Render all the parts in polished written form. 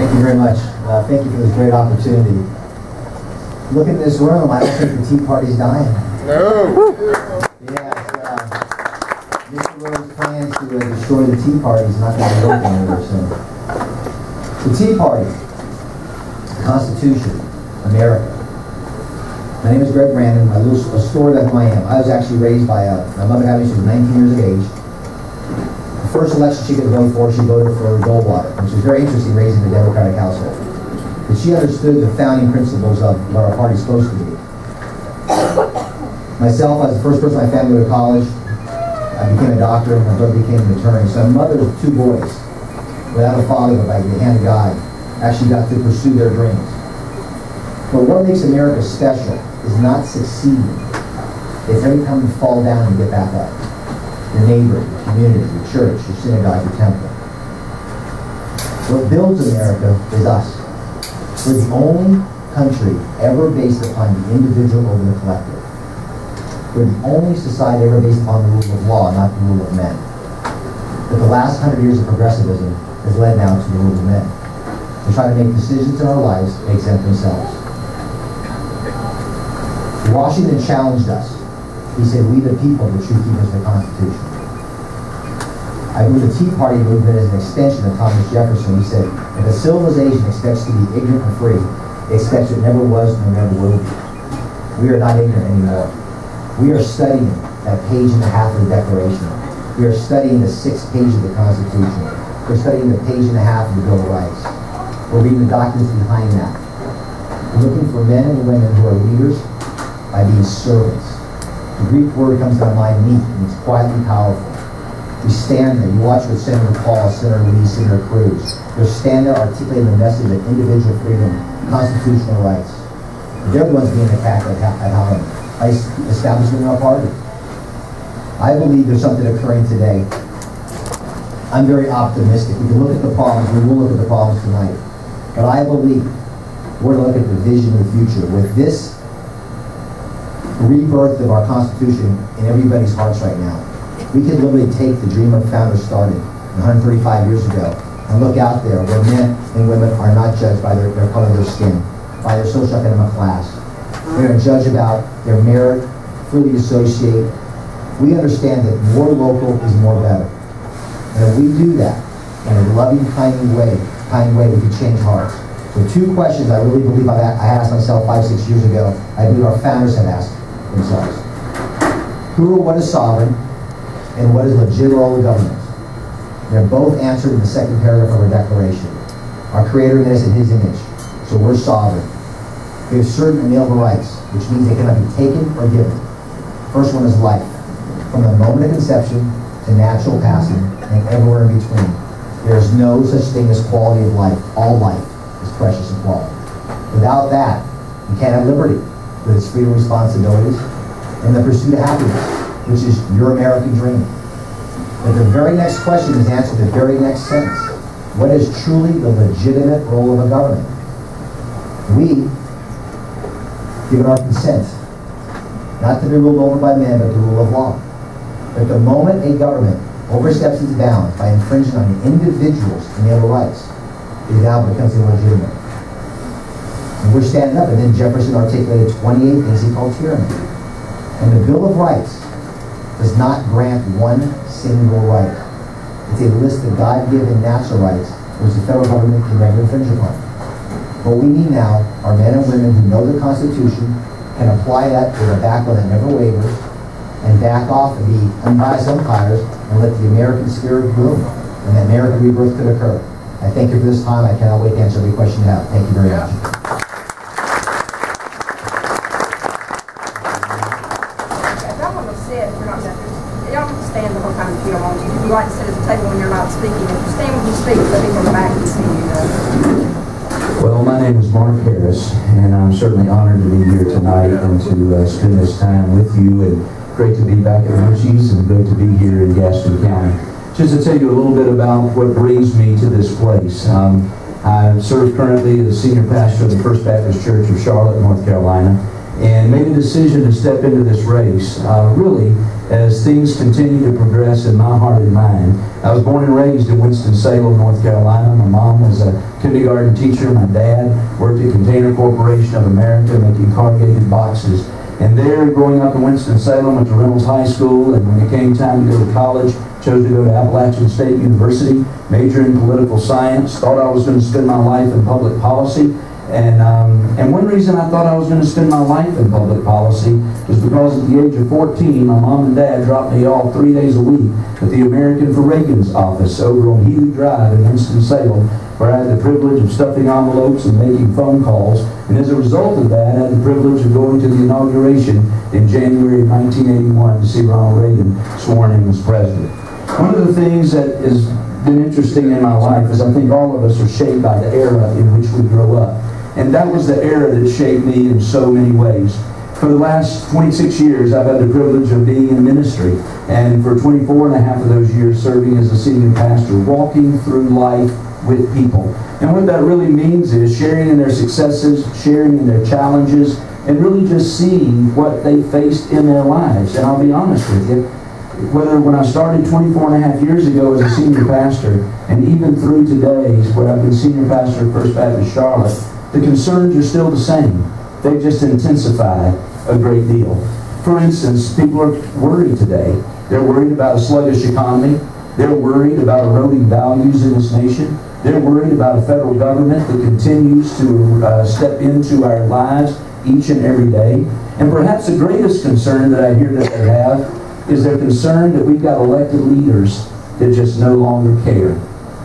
Thank you very much. Thank you for this great opportunity. Look at this room. I don't think the Tea Party's dying. No. Yes. Mr. Rowe's plans to destroy the Tea Party is not going to work anywhere soon. The Tea Party, the Constitution, America. My name is Brannon. A story about who I am. I was actually raised by my mother had me. She was 19 years of age. The first election she could vote for, she voted for Goldwater, which was very interesting, raising a Democratic household. But she understood the founding principles of what our party's supposed to be. Myself, I was the first person in my family to go to college. I became a doctor. My brother became an attorney. So my mother with two boys, without a father, but by the hand of God, actually got to pursue their dreams. But what makes America special is not succeeding. It's every time you fall down and get back up. Your neighbor, your community, your church, your synagogue, your temple. What builds America is us. We're the only country ever based upon the individual over the collective. We're the only society ever based upon the rule of law, not the rule of men. But the last 100 years of progressivism has led now to the rule of men. They try to make decisions in our lives to exempt themselves. Washington challenged us. He said, we the people, the true keepers of the Constitution. I believe the Tea Party movement is an extension of Thomas Jefferson. He said, if a civilization expects to be ignorant and free, it expects it never was and never will be. We are not ignorant anymore. We are studying that page and a half of the Declaration. We are studying the 6th page of the Constitution. We're studying the page and a half of the Bill of Rights. We're reading the documents behind that. We're looking for men and women who are leaders by being servants. The Greek word comes to my mind, meek, and it's quietly powerful. We stand there. You watch with Senator Paul, Senator Lee, Senator Cruz. They're standing there articulating the message of individual freedom, constitutional rights. They're the ones being attacked at home by establishment in our party. I believe there's something occurring today. I'm very optimistic. We can look at the problems. We will look at the problems tonight. But I believe we're going to look at the vision of the future. With this rebirth of our Constitution in everybody's hearts right now, we can literally take the dream our founders started 135 years ago and look out there where men and women are not judged by their color of their skin, by their socioeconomic class. They're judged about their merit, freely associate. We understand that more local is more better. And if we do that in a loving, kind way, we can change hearts. So two questions I really believe I asked myself 5-6 years ago, I believe our founders have asked themselves. Who or what is sovereign, and what is legitimate role of government? They're both answered in the second paragraph of our Declaration. Our Creator made us in His image, so we're sovereign. We have certain inalienable rights, which means they cannot be taken or given. First one is life. From the moment of conception to natural passing and everywhere in between. There is no such thing as quality of life. All life is precious and quality. Without that, you can't have liberty, with its freedom and responsibilities, and the pursuit of happiness, which is your American dream. But the very next question is answered in the very next sentence. What is truly the legitimate role of a government? We give our consent, not to be ruled over by men, but the rule of law. But the moment a government oversteps its bounds by infringing on the individual's inalienable rights, it now becomes illegitimate. And we're standing up, and then Jefferson articulated 28 things he called tyranny. And the Bill of Rights does not grant one single right. It's a list of God-given natural rights which the federal government can never infringe upon. What we need now are men and women who know the Constitution, can apply that with a backbone that never wavers, and back off and be unbiased umpires and let the American spirit bloom, and that American rebirth could occur. I thank you for this time. I cannot wait to answer every question you have. Thank you very much. Y'all can stand the whole time if you don't want to. If you like to sit at the table when you're not speaking, if you stand when you speak, so people in the back can see you. Well, my name is Mark Harris, and I'm certainly honored to be here tonight and to spend this time with you. And great to be back at Hershey's and great to be here in Gaston County. Just to tell you a little bit about what brings me to this place. I serve currently as senior pastor of the First Baptist Church of Charlotte, North Carolina, and made a decision to step into this race really as things continue to progress in my heart and mind. I was born and raised in Winston-Salem, North Carolina. My mom was a kindergarten teacher. My dad worked at Container Corporation of America making corrugated boxes. And there, growing up in Winston-Salem, went to Reynolds High School, and when it came time to go to college, chose to go to Appalachian State University, major in political science, thought I was going to spend my life in public policy. And one reason I thought I was going to spend my life in public policy was because at the age of 14, my mom and dad dropped me off 3 days a week at the American for Reagan's office over on Healy Drive in Winston-Salem, where I had the privilege of stuffing envelopes and making phone calls. And as a result of that, I had the privilege of going to the inauguration in January of 1981 to see Ronald Reagan sworn in as president. One of the things that has been interesting in my life is I think all of us are shaped by the era in which we grow up. And that was the era that shaped me in so many ways. For the last 26 years, I've had the privilege of being in ministry. And for 24 and a half of those years, serving as a senior pastor, walking through life with people. And what that really means is sharing in their successes, sharing in their challenges, and really just seeing what they faced in their lives. And I'll be honest with you, whether when I started 24 and a half years ago as a senior pastor, and even through today, where I've been senior pastor at First Baptist Charlotte, the concerns are still the same. They've just intensified a great deal. For instance, people are worried today. They're worried about a sluggish economy. They're worried about eroding values in this nation. They're worried about a federal government that continues to step into our lives each and every day. And perhaps the greatest concern that I hear that they have is their concern that we've got elected leaders that just no longer care.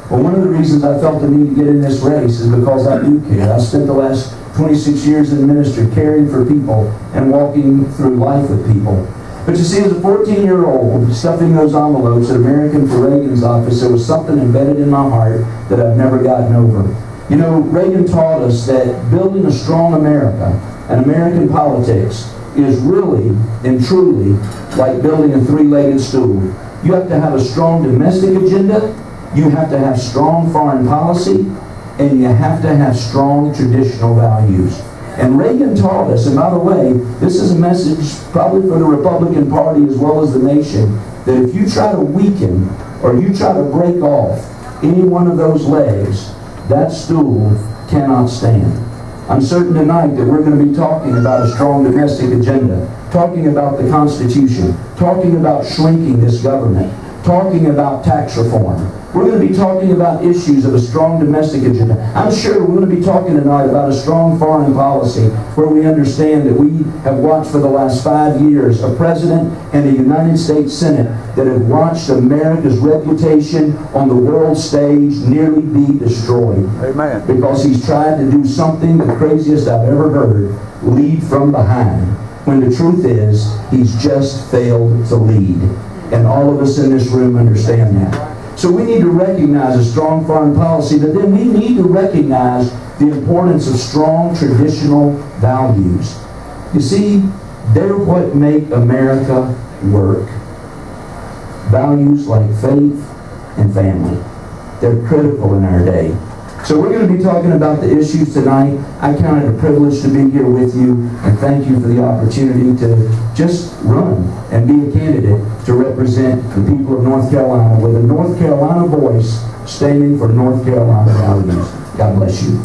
Well, one of the reasons I felt the need to get in this race is because I do care. I spent the last 26 years in ministry caring for people and walking through life with people. But you see, as a 14-year-old, stuffing those envelopes at American for Reagan's office, there was something embedded in my heart that I've never gotten over. You know, Reagan taught us that building a strong America and American politics is really and truly like building a three-legged stool. You have to have a strong domestic agenda, you have to have strong foreign policy, and you have to have strong traditional values. And Reagan taught us, and by the way, this is a message probably for the Republican Party as well as the nation, that if you try to weaken or you try to break off any one of those legs, that stool cannot stand. I'm certain tonight that we're going to be talking about a strong domestic agenda, talking about the Constitution, talking about shrinking this government, talking about tax reform. We're going to be talking about issues of a strong domestic agenda. I'm sure we're going to be talking tonight about a strong foreign policy where we understand that we have watched for the last 5 years a president and a United States Senate that have watched America's reputation on the world stage nearly be destroyed. Amen. Because he's tried to do something the craziest I've ever heard, lead from behind, when the truth is he's just failed to lead. And all of us in this room understand that. So we need to recognize a strong foreign policy, but then we need to recognize the importance of strong traditional values. You see, they're what make America work. Values like faith and family. They're critical in our day. So we're going to be talking about the issues tonight. I count it a privilege to be here with you, and thank you for the opportunity to just run and be a candidate to represent the people of North Carolina with a North Carolina voice standing for North Carolina values. God bless you.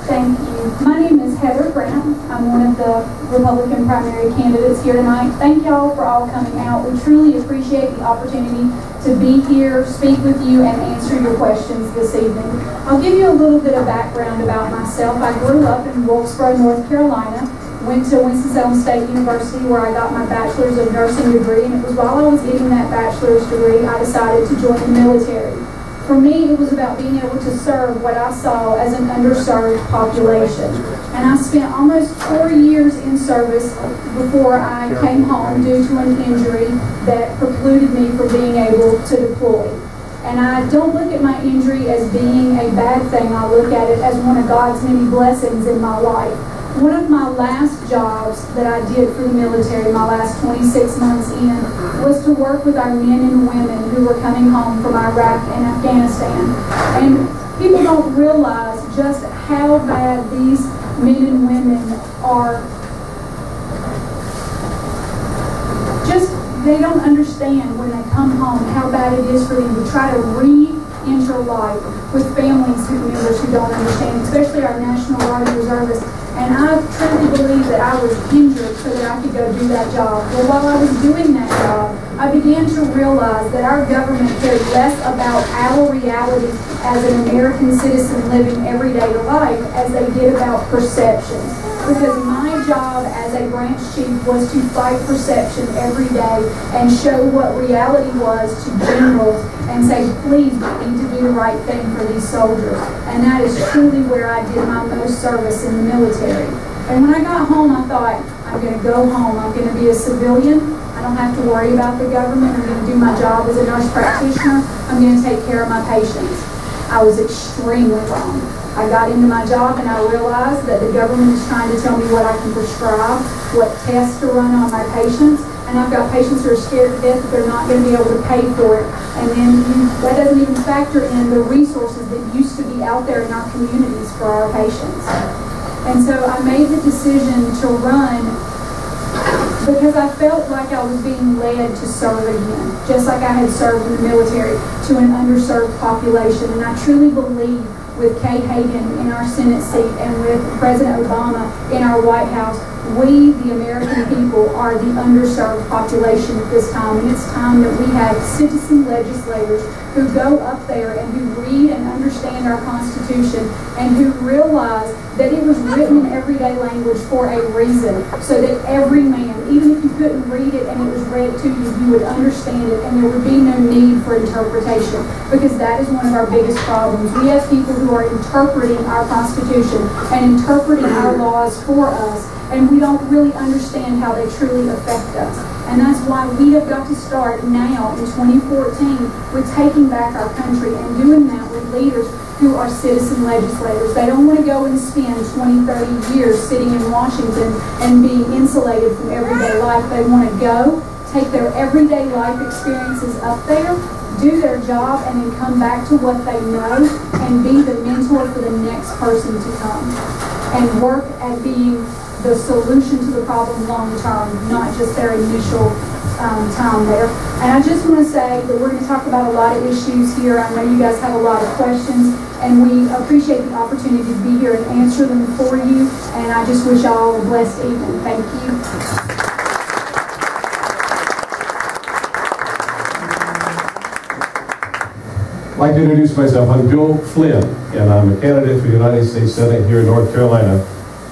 Thank you. My name is Heather Brannon. I'm one of the Republican primary candidates here tonight. Thank y'all for all coming out. We truly appreciate the opportunity to be here, speak with you, and answer your questions this evening. I'll give you a little bit of background about myself. I grew up in Wilkesboro, North Carolina, went to Winston-Salem State University where I got my bachelor's of nursing degree, and it was while I was getting that bachelor's degree I decided to join the military. For me, it was about being able to serve what I saw as an underserved population. And I spent almost 4 years in service before I came home due to an injury that precluded me from being able to deploy. And I don't look at my injury as being a bad thing. I look at it as one of God's many blessings in my life. One of my last jobs that I did for the military, my last 26 months in, was to work with our men and women who were coming home from Iraq and Afghanistan. And people don't realize just how bad these men and women are just, they don't understand when they come home how bad it is for them to try to re-enter life with families members who don't understand, especially our National Guard and Reservists. And I truly believe that I was injured so that I could go do that job. Well, while I was doing that job, I began to realize that our government cared less about our reality as an American citizen living everyday life as they did about perception. Because my job as a branch chief was to fight perception every day and show what reality was to generals and say, please, we need to do the right thing for these soldiers. And that is truly where I did my most service in the military. And when I got home, I thought, I'm going to go home. I'm going to be a civilian. I don't have to worry about the government. I'm going to do my job as a nurse practitioner. I'm going to take care of my patients. I was extremely wrong. I got into my job and I realized that the government is trying to tell me what I can prescribe, what tests to run on my patients, and I've got patients who are scared to death that they're not going to be able to pay for it. And then that doesn't even factor in the resources that used to be out there in our communities for our patients. And so I made the decision to run because I felt like I was being led to serve again, just like I had served in the military, to an underserved population. And I truly believe with Kay Hagan in our Senate seat and with President Obama in our White House, we, the American people, are the underserved population at this time. And it's time that we have citizen legislators who go up there and who read and understand our Constitution and who realize that it was written in everyday language for a reason, so that every man, even if you couldn't read it and it was read to you, you would understand it and there would be no need for interpretation, because that is one of our biggest problems. We have people who are interpreting our Constitution and interpreting our laws for us, and we don't really understand how they truly affect us. And that's why we have got to start now in 2014 with taking back our country and doing that with leaders who are citizen legislators. They don't want to go and spend 20, 30 years sitting in Washington and being insulated from everyday life. They want to go, take their everyday life experiences up there, do their job, and then come back to what they know and be the mentor for the next person to come. And work at being the solution to the problem long term, not just their initial time there. And I just want to say that we're going to talk about a lot of issues here. I know you guys have a lot of questions, and we appreciate the opportunity to be here and answer them for you. And I just wish y'all a blessed evening. Thank you. I'd like to introduce myself. I'm Bill Flynn, and I'm a candidate for the United States Senate here in North Carolina.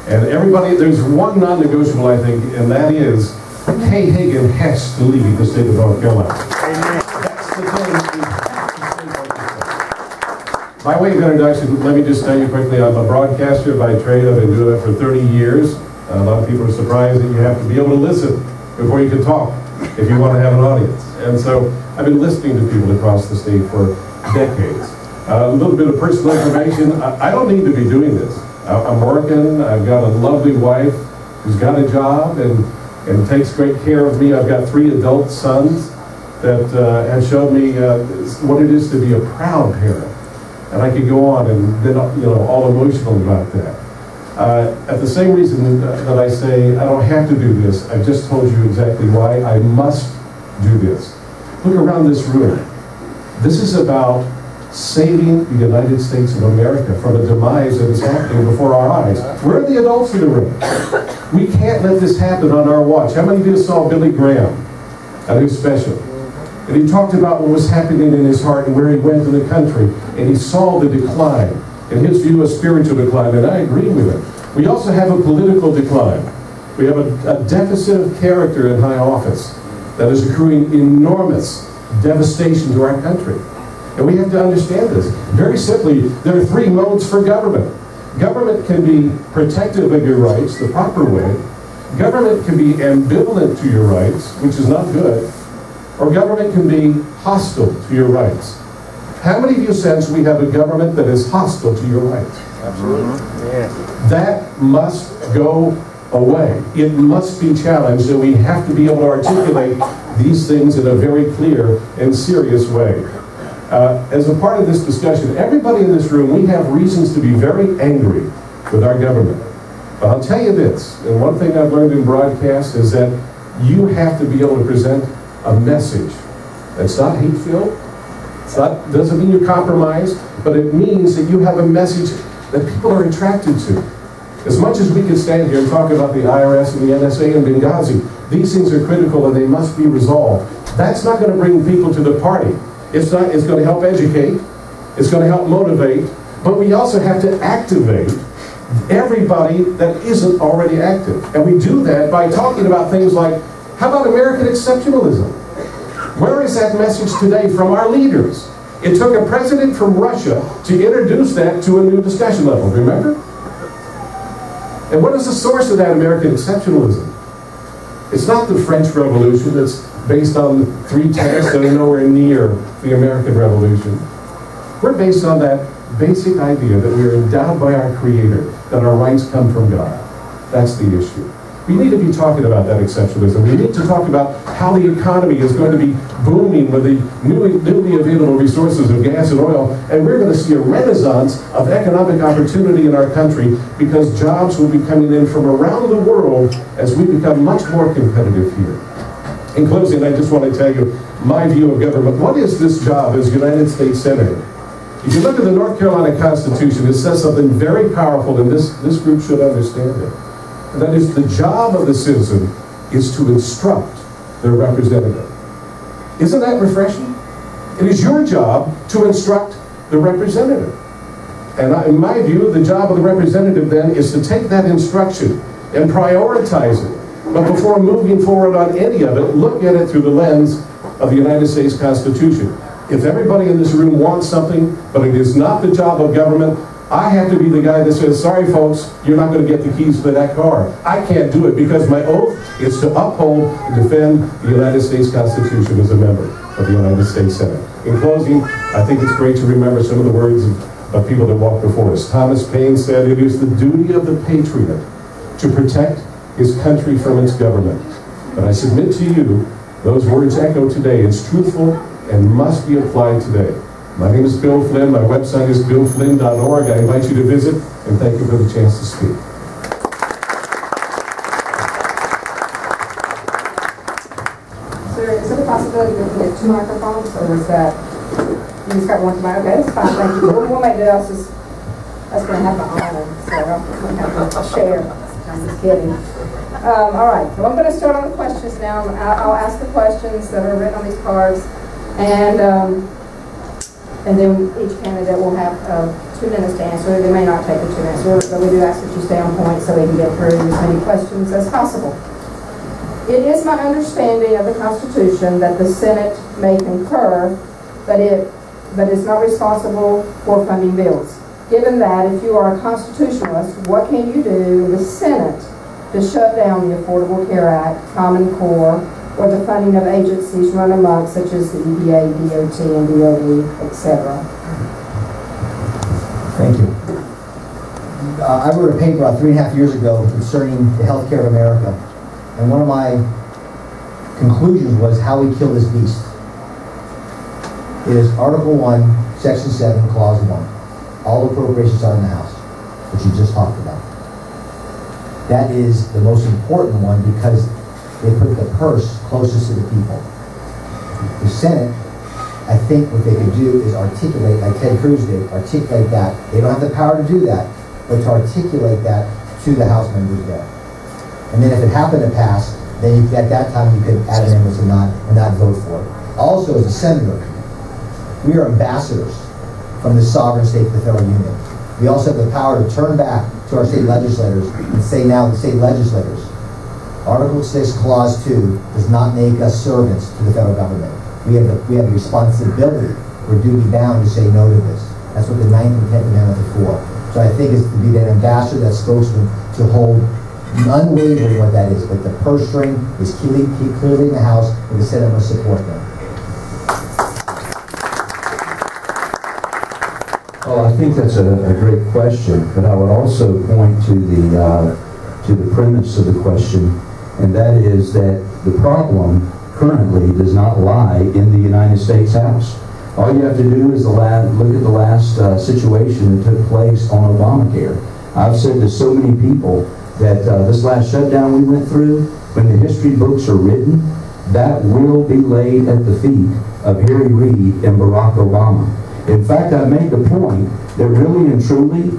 And everybody, there's one non-negotiable, I think, and that is Kay Hagan has to leave the state of North Carolina. Amen. That's the thing we have to say. By way of introduction, let me just tell you quickly, I'm a broadcaster by trade. I've been doing it for 30 years. A lot of people are surprised that you have to be able to listen before you can talk if you want to have an audience. And so I've been listening to people across the state for decades. A little bit of personal information. I don't need to be doing this. I'm working. I've got a lovely wife who's got a job and takes great care of me. I've got 3 adult sons that have shown me what it is to be a proud parent. And I could go on and then, all emotional about that. At the same reason that I say I don't have to do this, I've just told you exactly why I must do this. Look around this room. This is about saving the United States of America from a demise that is happening before our eyes. Where are the adults in the room? We can't let this happen on our watch. How many of you saw Billy Graham at his special? And he talked about what was happening in his heart and where he went in the country, and he saw the decline. In his view, a spiritual decline, and I agree with him. We also have a political decline. We have a deficit of character in high office that is accruing enormous devastation to our country. And we have to understand this. Very simply, there are 3 modes for government. Government can be protective of your rights the proper way. Government can be ambivalent to your rights, which is not good. Or government can be hostile to your rights. How many of you sense we have a government that is hostile to your rights? Absolutely. Yeah. That must go away. It must be challenged, and we have to be able to articulate these things in a very clear and serious way. As a part of this discussion, everybody in this room, we have reasons to be very angry with our government. But I'll tell you this, and one thing I've learned in broadcast is that you have to be able to present a message that's not hate-filled. Doesn't mean you're compromised, but it means that you have a message that people are attracted to. As much as we can stand here and talk about the IRS and the NSA and Benghazi, these things are critical and they must be resolved. That's not going to bring people to the party. It's going to help educate, it's going to help motivate, but we also have to activate everybody that isn't already active. And we do that by talking about things like, how about American exceptionalism? Where is that message today from our leaders? It took a president from Russia to introduce that to a new discussion level, remember? And what is the source of that American exceptionalism? It's not the French Revolution that's based on 3 tenets that are nowhere near the American Revolution. We're based on that basic idea that we are endowed by our Creator, that our rights come from God. That's the issue. We need to be talking about that exceptionalism. We need to talk about how the economy is going to be booming with the newly available resources of gas and oil, and we're going to see a renaissance of economic opportunity in our country because jobs will be coming in from around the world as we become much more competitive here. In closing, I just want to tell you my view of government. What is this job as United States Senator? If you look at the North Carolina Constitution, it says something very powerful, and this group should understand it. And that is, the job of the citizen is to instruct their representative. Isn't that refreshing? It is your job to instruct the representative. And in my view, the job of the representative then is to take that instruction and prioritize it. But before moving forward on any of it, look at it through the lens of the United States Constitution. If everybody in this room wants something, but it is not the job of government, I have to be the guy that says, sorry folks, you're not going to get the keys to that car. I can't do it because my oath is to uphold and defend the United States Constitution as a member of the United States Senate. In closing, I think it's great to remember some of the words of people that walked before us. Thomas Paine said, it is the duty of the patriot to protect his country from its government. But I submit to you, those words echo today. It's truthful and must be applied today. My name is Bill Flynn. My website is billflynn.org. I invite you to visit, and thank you for the chance to speak. Sir, is there a possibility we can get 2 microphones, or is that, you just got 1 mic? Okay, that's fine, thank you. We'll make it else, that's going to have my own, so I'm going to have to share. I'm just kidding. All right, so I'm going to start on the questions now. I'll ask the questions that are written on these cards, and then each candidate will have 2 minutes to answer. They may not take the 2 minutes, but we do ask that you stay on point so we can get through as many questions as possible. It is my understanding of the Constitution that the Senate may concur, but it's not responsible for funding bills. Given that, if you are a constitutionalist, what can you do in the Senate to shut down the Affordable Care Act, Common Core, or the funding of agencies run amok, such as the EPA, DOT, and DOD, etc.? Thank you. I wrote a paper about 3.5 years ago concerning the health care of America. And one of my conclusions was how we kill this beast. It is Article 1, Section 7, Clause 1. All appropriations are in the House, which you just talked about. That is the most important one because they put the purse closest to the people. The Senate, I think what they could do is articulate, like Ted Cruz did, articulate that. They don't have the power to do that, but to articulate that to the House members there. And then if it happened to pass, then at that time you could add amendments and not vote for it. Also, as a senator, we are ambassadors from the sovereign state of the federal union. We also have the power to turn back to our state legislators and say now to state legislators, Article 6, Clause 2 does not make us servants to the federal government. We have the responsibility, we're duty bound to say no to this. That's what the 9th and 10th Amendment are for. So I think it's to be that ambassador, that spokesman, to hold unwavering what that is. But the purse string is clearly in the House, and the Senate must support them. Well, I think that's a great question, but I would also point to the premise of the question, and that is that the problem currently does not lie in the United States House. All you have to do is look at the last situation that took place on Obamacare. I've said to so many people that this last shutdown we went through, when the history books are written, that will be laid at the feet of Harry Reid and Barack Obama. In fact, I made the point that really and truly,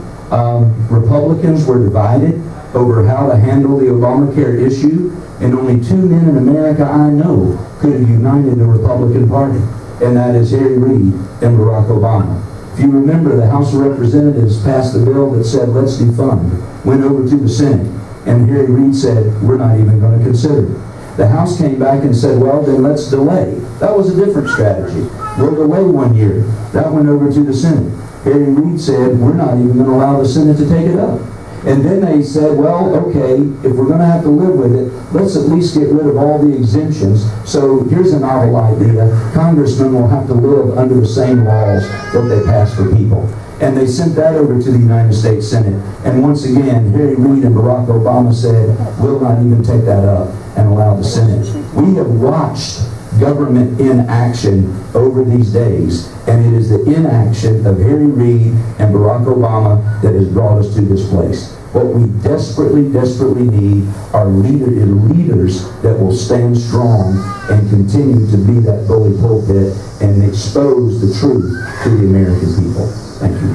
Republicans were divided over how to handle the Obamacare issue, and only two men in America I know could have united the Republican Party, and that is Harry Reid and Barack Obama. If you remember, the House of Representatives passed a bill that said, let's defund, went over to the Senate, and Harry Reid said, we're not even going to consider it. The House came back and said, well, then let's delay. That was a different strategy. We'll delay 1 year. That went over to the Senate. Harry Reid said, we're not even going to allow the Senate to take it up. And then they said, well, okay, if we're going to have to live with it, let's at least get rid of all the exemptions. So here's a novel idea. Congressmen will have to live under the same laws that they pass for people. And they sent that over to the United States Senate. And once again, Harry Reid and Barack Obama said, we'll not even take that up and allow the Senate. We have watched government inaction over these days, and it is the inaction of Harry Reid and Barack Obama that has brought us to this place. What we desperately, desperately need are leaders that will stand strong and continue to be that bully pulpit and expose the truth to the American people. Thank you.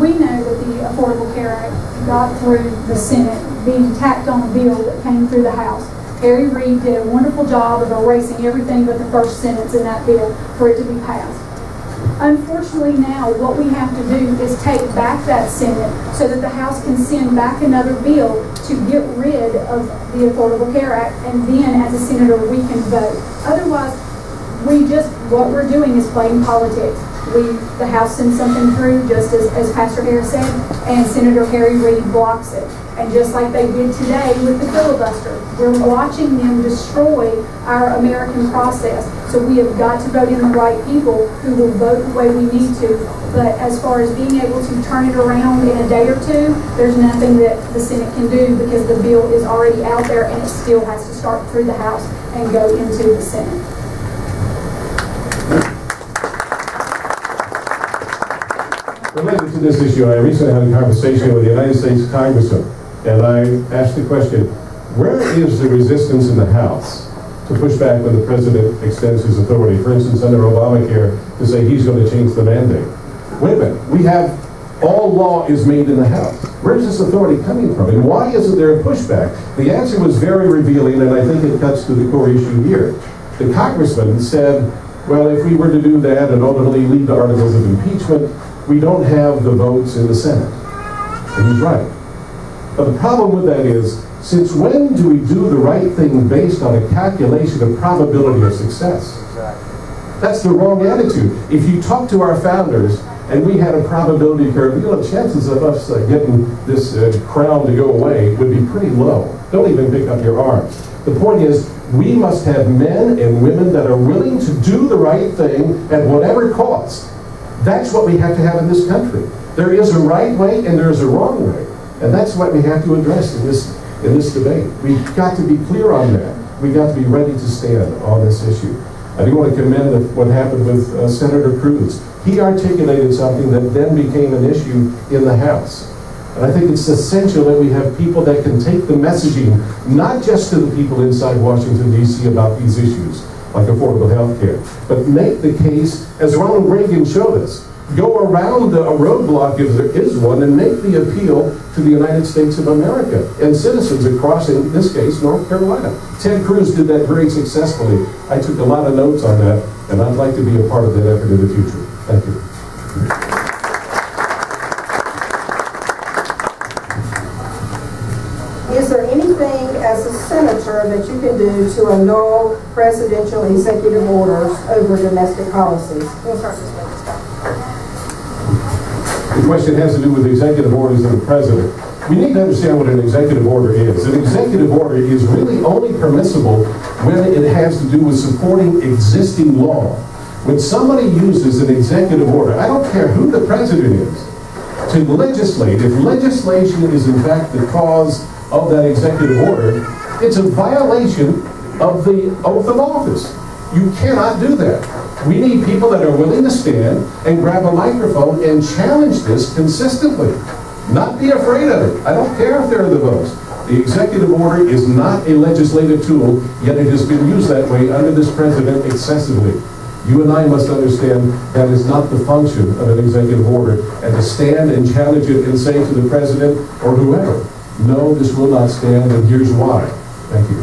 We know that the Affordable Care Act got through the Senate, being tacked on a bill that came through the House. Harry Reid did a wonderful job of erasing everything but the first sentence in that bill for it to be passed. Unfortunately now, what we have to do is take back that Senate so that the House can send back another bill to get rid of the Affordable Care Act, and then as a senator we can vote. Otherwise, what we're doing is playing politics. The House sends something through, just as Pastor Harris said, and Senator Harry Reid blocks it. And just like they did today with the filibuster, we're watching them destroy our American process. So we have got to vote in the right people who will vote the way we need to. But as far as being able to turn it around in a day or two, there's nothing that the Senate can do because the bill is already out there and it still has to start through the House and go into the Senate. Related to this issue, I recently had a conversation with the United States Congressman, and I asked the question, where is the resistance in the House to push back when the President extends his authority? For instance, under Obamacare, to say he's going to change the mandate. Wait a minute, we have all law is made in the House. Where is this authority coming from? And why isn't there a pushback? The answer was very revealing, and I think it cuts to the core issue here. The Congressman said, well, if we were to do that and ultimately lead to articles of impeachment, we don't have the votes in the Senate. And he's right. But the problem with that is, since when do we do the right thing based on a calculation of probability of success? That's the wrong attitude. If you talk to our founders, and we had a probability curve, the chances of us getting this crown to go away would be pretty low. Don't even pick up your arms. The point is, we must have men and women that are willing to do the right thing at whatever cost. That's what we have to have in this country. There is a right way and there is a wrong way. And that's what we have to address in this debate. We've got to be clear on that. We've got to be ready to stand on this issue. I do want to commend what happened with Senator Cruz. He articulated something that then became an issue in the House. And I think it's essential that we have people that can take the messaging, not just to the people inside Washington, D.C. about these issues, like affordable health care, but make the case, as Ronald Reagan showed us, go around a roadblock if there is one and make the appeal to the United States of America and citizens across, in this case, North Carolina. Ted Cruz did that very successfully. I took a lot of notes on that, and I'd like to be a part of that effort in the future. Thank you. Is there anything as a senator that you can do to annul presidential executive orders over domestic policies? We'll start this way. The question has to do with executive orders of the president. We need to understand what an executive order is. An executive order is really only permissible when it has to do with supporting existing law. When somebody uses an executive order, I don't care who the president is, to legislate, if legislation is in fact the cause of that executive order, it's a violation of the oath of office. You cannot do that. We need people that are willing to stand and grab a microphone and challenge this consistently. Not be afraid of it. I don't care if there are the votes. The executive order is not a legislative tool, yet it has been used that way under this president excessively. You and I must understand that is not the function of an executive order, and to stand and challenge it and say to the president or whoever, no, this will not stand, and here's why. Thank you.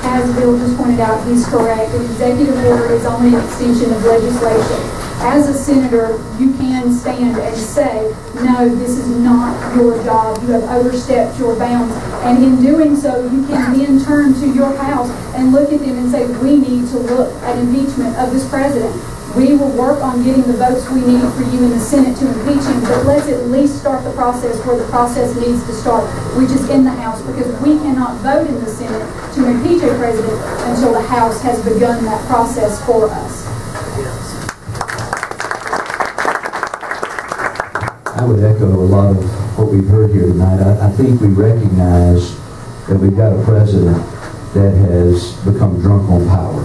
As Bill just pointed out, he's correct. An executive order is only an extension of legislation. As a senator, you can stand and say, no, this is not your job. You have overstepped your bounds. And in doing so, you can then turn to your house and look at them and say, we need to look at impeachment of this president. We will work on getting the votes we need for you in the Senate to impeach him, but let's at least start the process where the process needs to start, which is in the House, because we cannot vote in the Senate to impeach a president until the House has begun that process for us. I would echo a lot of what we've heard here tonight. I think we recognize that we've got a president that has become drunk on power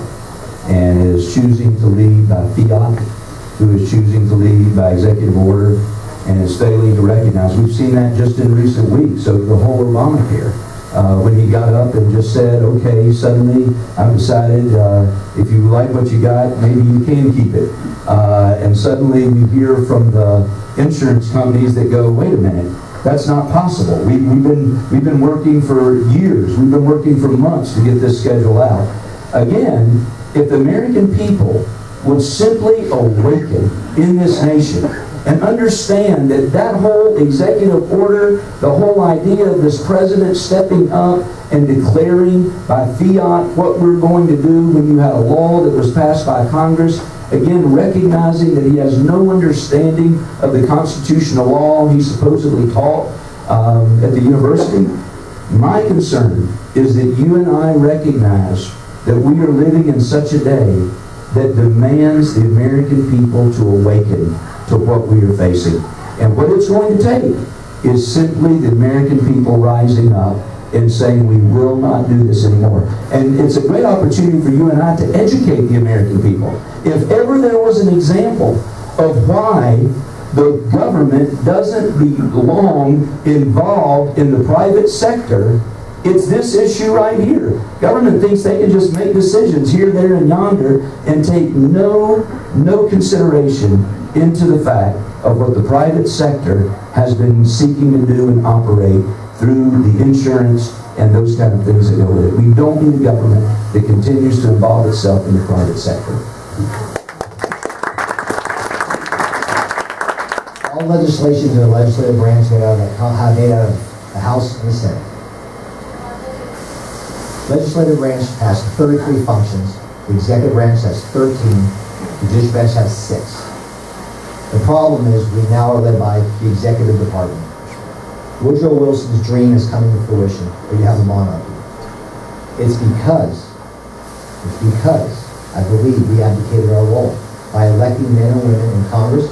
and is choosing to lead by fiat, who is choosing to lead by executive order, and is failing to recognize. We've seen that just in recent weeks over the whole Obamacare. When he got up and just said, okay, suddenly I've decided if you like what you got, maybe you can keep it. And suddenly we hear from the insurance companies that go, wait a minute, that's not possible. We've been working for years. We've been working for months to get this schedule out. Again, if the American people would simply awaken in this nation and understand that that whole executive order, the whole idea of this president stepping up and declaring by fiat what we're going to do when you had a law that was passed by Congress, again, recognizing that he has no understanding of the constitutional law he supposedly taught at the university. My concern is that you and I recognize that we are living in such a day that demands the American people to awaken to what we are facing. And what it's going to take is simply the American people rising up and saying we will not do this anymore. And it's a great opportunity for you and I to educate the American people. If ever there was an example of why the government doesn't belong involved in the private sector, it's this issue right here. Government thinks they can just make decisions here, there, and yonder and take no consideration into the fact of what the private sector has been seeking to do and operate through the insurance and those kind of things that go with it. We don't need a government that continues to involve itself in the private sector. All legislation in the legislative branch made out of the House and the Senate. Legislative branch has 33 functions. The executive branch has 13. The judicial branch has 6. The problem is we now are led by the executive department. Woodrow Wilson's dream is coming to fruition, where you have a monarchy. It's because I believe we abdicated our role by electing men and women in Congress,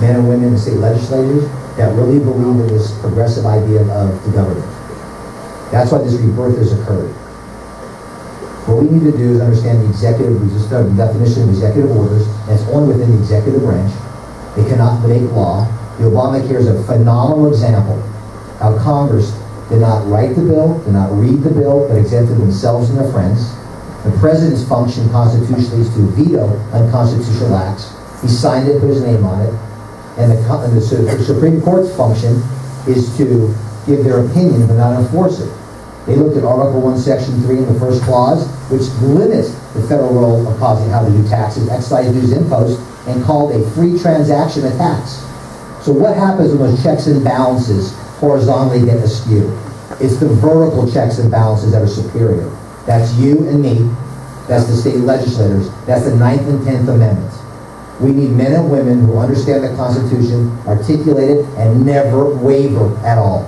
men and women in state legislatures that really believe in this progressive idea of the government. That's why this rebirth has occurred. What we need to do is understand the executive, we just started the definition of executive orders, and it's only within the executive branch. They cannot make law. The Obamacare is a phenomenal example how Congress did not write the bill, did not read the bill, but exempted themselves and their friends. The president's function constitutionally is to veto unconstitutional acts. He signed it, put his name on it. And the Supreme Court's function is to give their opinion but not enforce it. They looked at Article 1, Section 3 in the first clause, which limits the federal role of causing how to do taxes, excise dues, imposts, and called a free transaction a tax. So what happens when those checks and balances horizontally get askew? It's the vertical checks and balances that are superior. That's you and me. That's the state legislators. That's the 9th and 10th Amendments. We need men and women who understand the Constitution, articulate it, and never waver at all.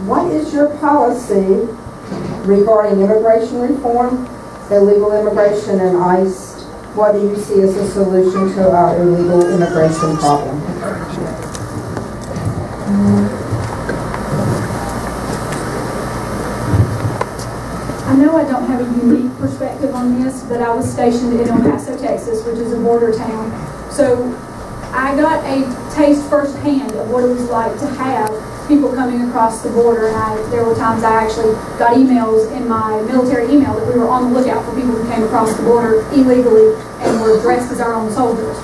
What is your policy regarding immigration reform, illegal immigration, and ICE What do you see as a solution to our illegal immigration problem? I know I don't have a unique perspective on this, but I was stationed in El Paso, Texas, which is a border town. So I got a taste firsthand of what it was like to have people coming across the border, and there were times I actually got emails in my military email that we were on the lookout for people who came across the border illegally and were dressed as our own soldiers.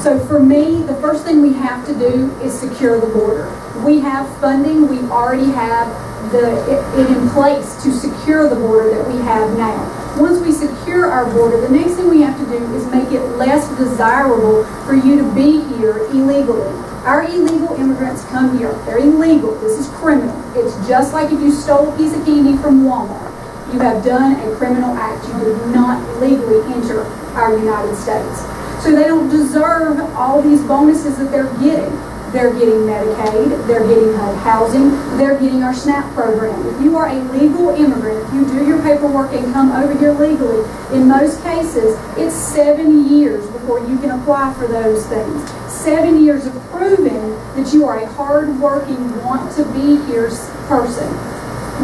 So for me, the first thing we have to do is secure the border. We have funding, we already have it in place to secure the border that we have now. Once we secure our border, the next thing we have to do is make it less desirable for you to be here illegally. Our illegal immigrants come here. They're illegal. This is criminal. It's just like if you stole a piece of candy from Walmart. You have done a criminal act. You did not legally enter our United States. So they don't deserve all these bonuses that they're getting. They're getting Medicaid, they're getting housing, they're getting our SNAP program. If you are a legal immigrant, if you do your paperwork and come over here legally, in most cases, it's 7 years before you can apply for those things. 7 years of proving that you are a hard-working, want-to-be-here person.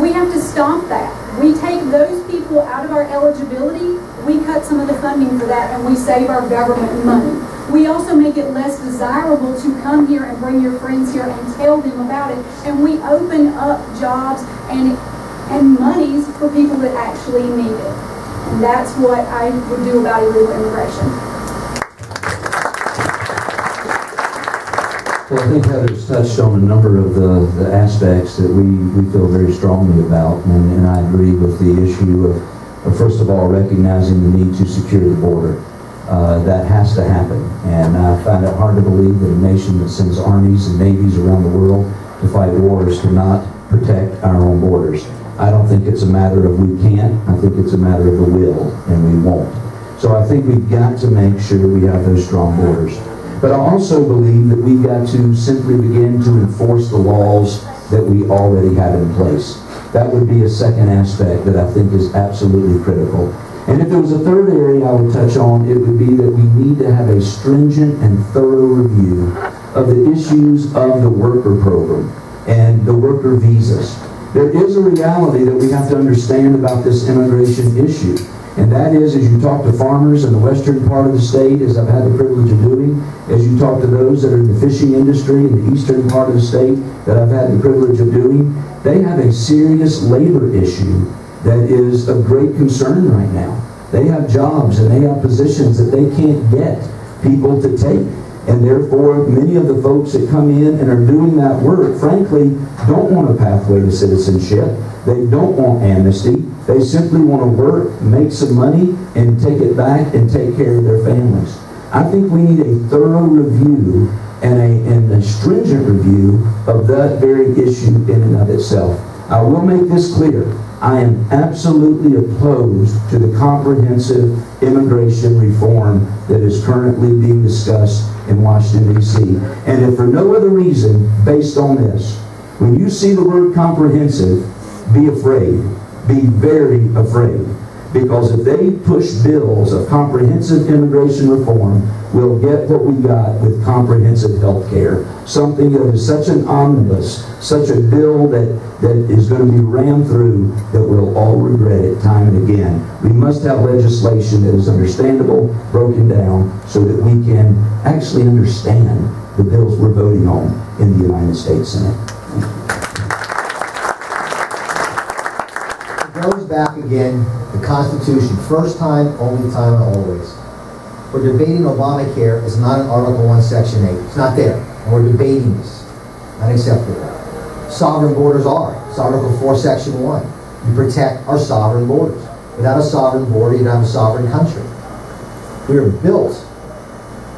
We have to stop that. We take those people out of our eligibility, we cut some of the funding for that, and we save our government money. We also make it less desirable to come here and bring your friends here and tell them about it, and we open up jobs and monies for people that actually need it. And that's what I would do about illegal immigration. Well, I think Heather's touched on a number of the aspects that we feel very strongly about, and I agree with the issue of first of all, recognizing the need to secure the border. That has to happen, and I find it hard to believe that a nation that sends armies and navies around the world to fight wars cannot protect our own borders. I don't think it's a matter of we can't, I think it's a matter of the will, and we won't. So I think we've got to make sure we have those strong borders. But I also believe that we've got to simply begin to enforce the laws that we already have in place. That would be a second aspect that I think is absolutely critical. And if there was a third area I would touch on, it would be that we need to have a stringent and thorough review of the issues of the worker program and the worker visas. There is a reality that we have to understand about this immigration issue. And that is, as you talk to farmers in the western part of the state, as I've had the privilege of doing, as you talk to those that are in the fishing industry in the eastern part of the state that I've had the privilege of doing, they have a serious labor issue that is of great concern right now. They have jobs and they have positions that they can't get people to take. And therefore, many of the folks that come in and are doing that work, frankly, don't want a pathway to citizenship. They don't want amnesty. They simply want to work, make some money, and take it back and take care of their families. I think we need a thorough review and a stringent review of that very issue in and of itself. I will make this clear. I am absolutely opposed to the comprehensive immigration reform that is currently being discussed in Washington, D.C. And if for no other reason, based on this, when you see the word comprehensive, be afraid. Be very afraid. Because if they push bills of comprehensive immigration reform, we'll get what we got with comprehensive health care. Something that is such an omnibus, such a bill that is going to be rammed through that we'll all regret it time and again. We must have legislation that is understandable, broken down, so that we can actually understand the bills we're voting on in the United States Senate. Goes back again, the Constitution, first time, only time, and always. We're debating Obamacare. It's not in Article 1, Section 8. It's not there. And we're debating this. Unacceptable. Sovereign borders are. It's Article 4, Section 1. You protect our sovereign borders. Without a sovereign border, you don't have a sovereign country. We are built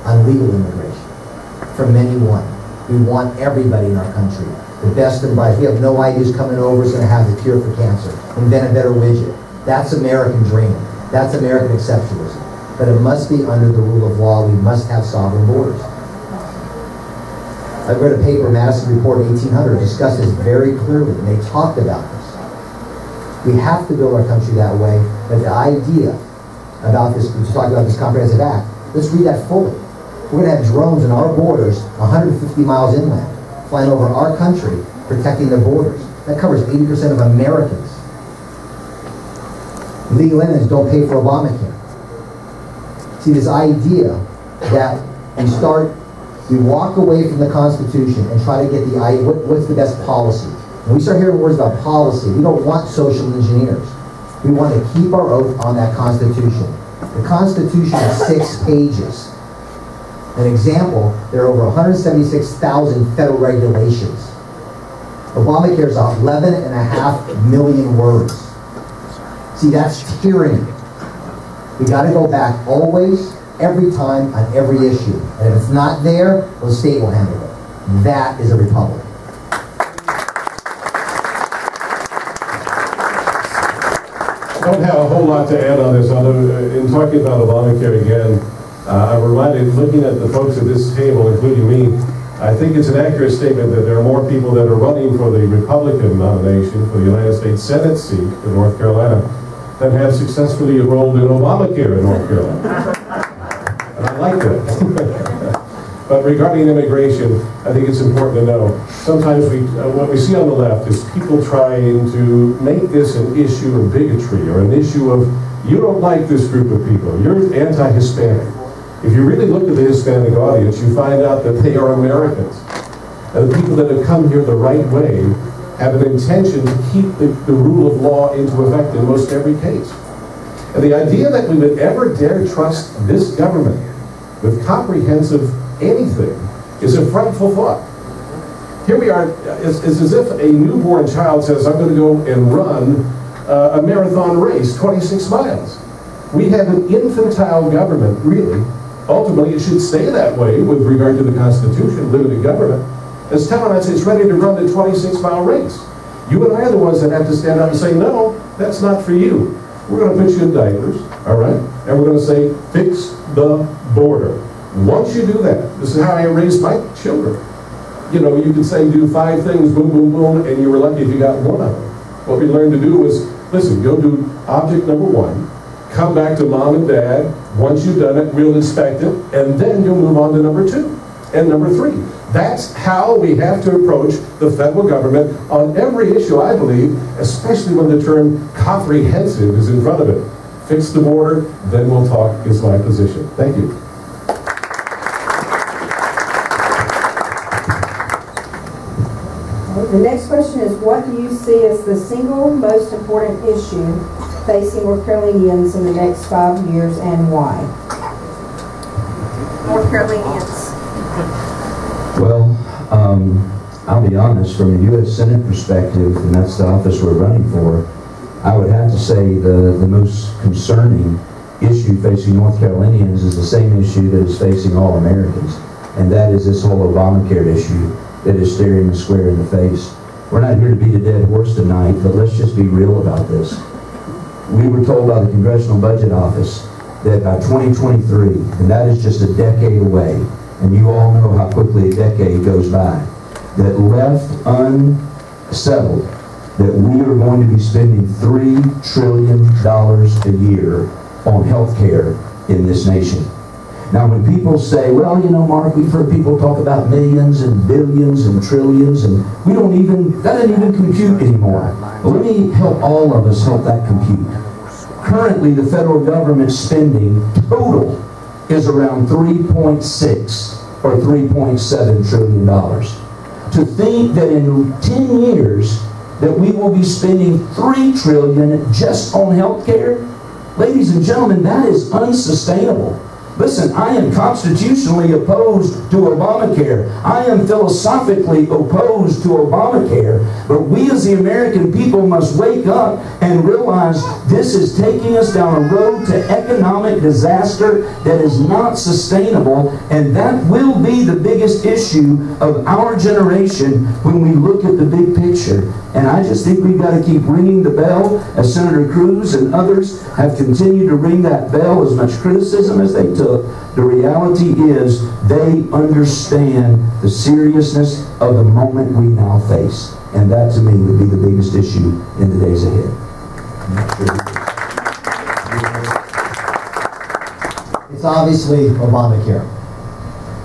on legal immigration. From many one. We want everybody in our country. The best and brightest. We have no idea who's coming over is going to have the cure for cancer. Invent a better widget. That's American dream. That's American exceptionalism. But it must be under the rule of law. We must have sovereign borders. I read a paper, Madison Report in 1800, discussed this very clearly, and they talked about this. We have to build our country that way, but the idea about this, we talked about this comprehensive act. Let's read that fully. We're going to have drones in our borders 150 miles inland, flying over our country, protecting the borders. That covers 80% of Americans. Legal aliens don't pay for Obamacare. See, this idea that we walk away from the Constitution and try to get what's the best policy. When we start hearing words about policy, we don't want social engineers. We want to keep our oath on that Constitution. The Constitution is 6 pages. An example, there are over 176,000 federal regulations. Obamacare is 11.5 million words. See, that's tyranny. We got to go back always, every time, on every issue. And if it's not there, the state will handle it. That is a republic. I don't have a whole lot to add on this, although in talking about Obamacare again, I'm reminded, looking at the folks at this table, including me, I think it's an accurate statement that there are more people that are running for the Republican nomination for the United States Senate seat in North Carolina than have successfully enrolled in Obamacare in North Carolina. And I like that. But regarding immigration, I think it's important to know, sometimes what we see on the left is people trying to make this an issue of bigotry or an issue of, you don't like this group of people, you're anti-Hispanic. If you really look at the Hispanic audience, you find out that they are Americans. And the people that have come here the right way have an intention to keep the rule of law into effect in most every case. And the idea that we would ever dare trust this government with comprehensive anything is a frightful thought. Here we are, it's as if a newborn child says, I'm going to go and run a marathon race, 26 miles. We have an infantile government, really. Ultimately, it should stay that way with regard to the Constitution, limited government. As telling us it's ready to run the 26-mile race. You and I are the ones that have to stand up and say, no, that's not for you. We're going to put you in diapers, all right? And we're going to say, fix the border. Once you do that, this is how I raised my children. You know, you can say, do 5 things, boom, boom, boom, and you were lucky if you got one of them. What we learned to do was, listen, go do object number 1, come back to mom and dad. Once you've done it, we'll inspect it, and then you'll move on to number 2 and number 3. That's how we have to approach the federal government on every issue, I believe, especially when the term comprehensive is in front of it. Fix the border, then we'll talk, is my position. Thank you. The next question is, what do you see as the single most important issue facing North Carolinians in the next 5 years, and why? North Carolinians. Well, I'll be honest, from a U.S. Senate perspective, and that's the office we're running for, I would have to say the most concerning issue facing North Carolinians is the same issue that is facing all Americans, and that is this whole Obamacare issue that is staring us square in the face. We're not here to beat a dead horse tonight, but let's just be real about this. We were told by the Congressional Budget Office that by 2023, and that is just a decade away, and you all know how quickly a decade goes by, that left unsettled, that we are going to be spending $3 trillion a year on health care in this nation. Now, when people say, well, you know, Mark, we've heard people talk about millions and billions and trillions, and that doesn't even compute anymore. Well, let me help all of us help that compute. Currently, the federal government spending total is around 3.6 or $3.7 trillion. To think that in 10 years that we will be spending $3 trillion just on health care, ladies and gentlemen, that is unsustainable. Listen, I am constitutionally opposed to Obamacare. I am philosophically opposed to Obamacare. But we as the American people must wake up and realize this is taking us down a road to economic disaster that is not sustainable. And that will be the biggest issue of our generation when we look at the big picture. And I just think we've got to keep ringing the bell, as Senator Cruz and others have continued to ring that bell, as much criticism as they took. The reality is they understand the seriousness of the moment we now face. And that, to me, would be the biggest issue in the days ahead. It's obviously Obamacare.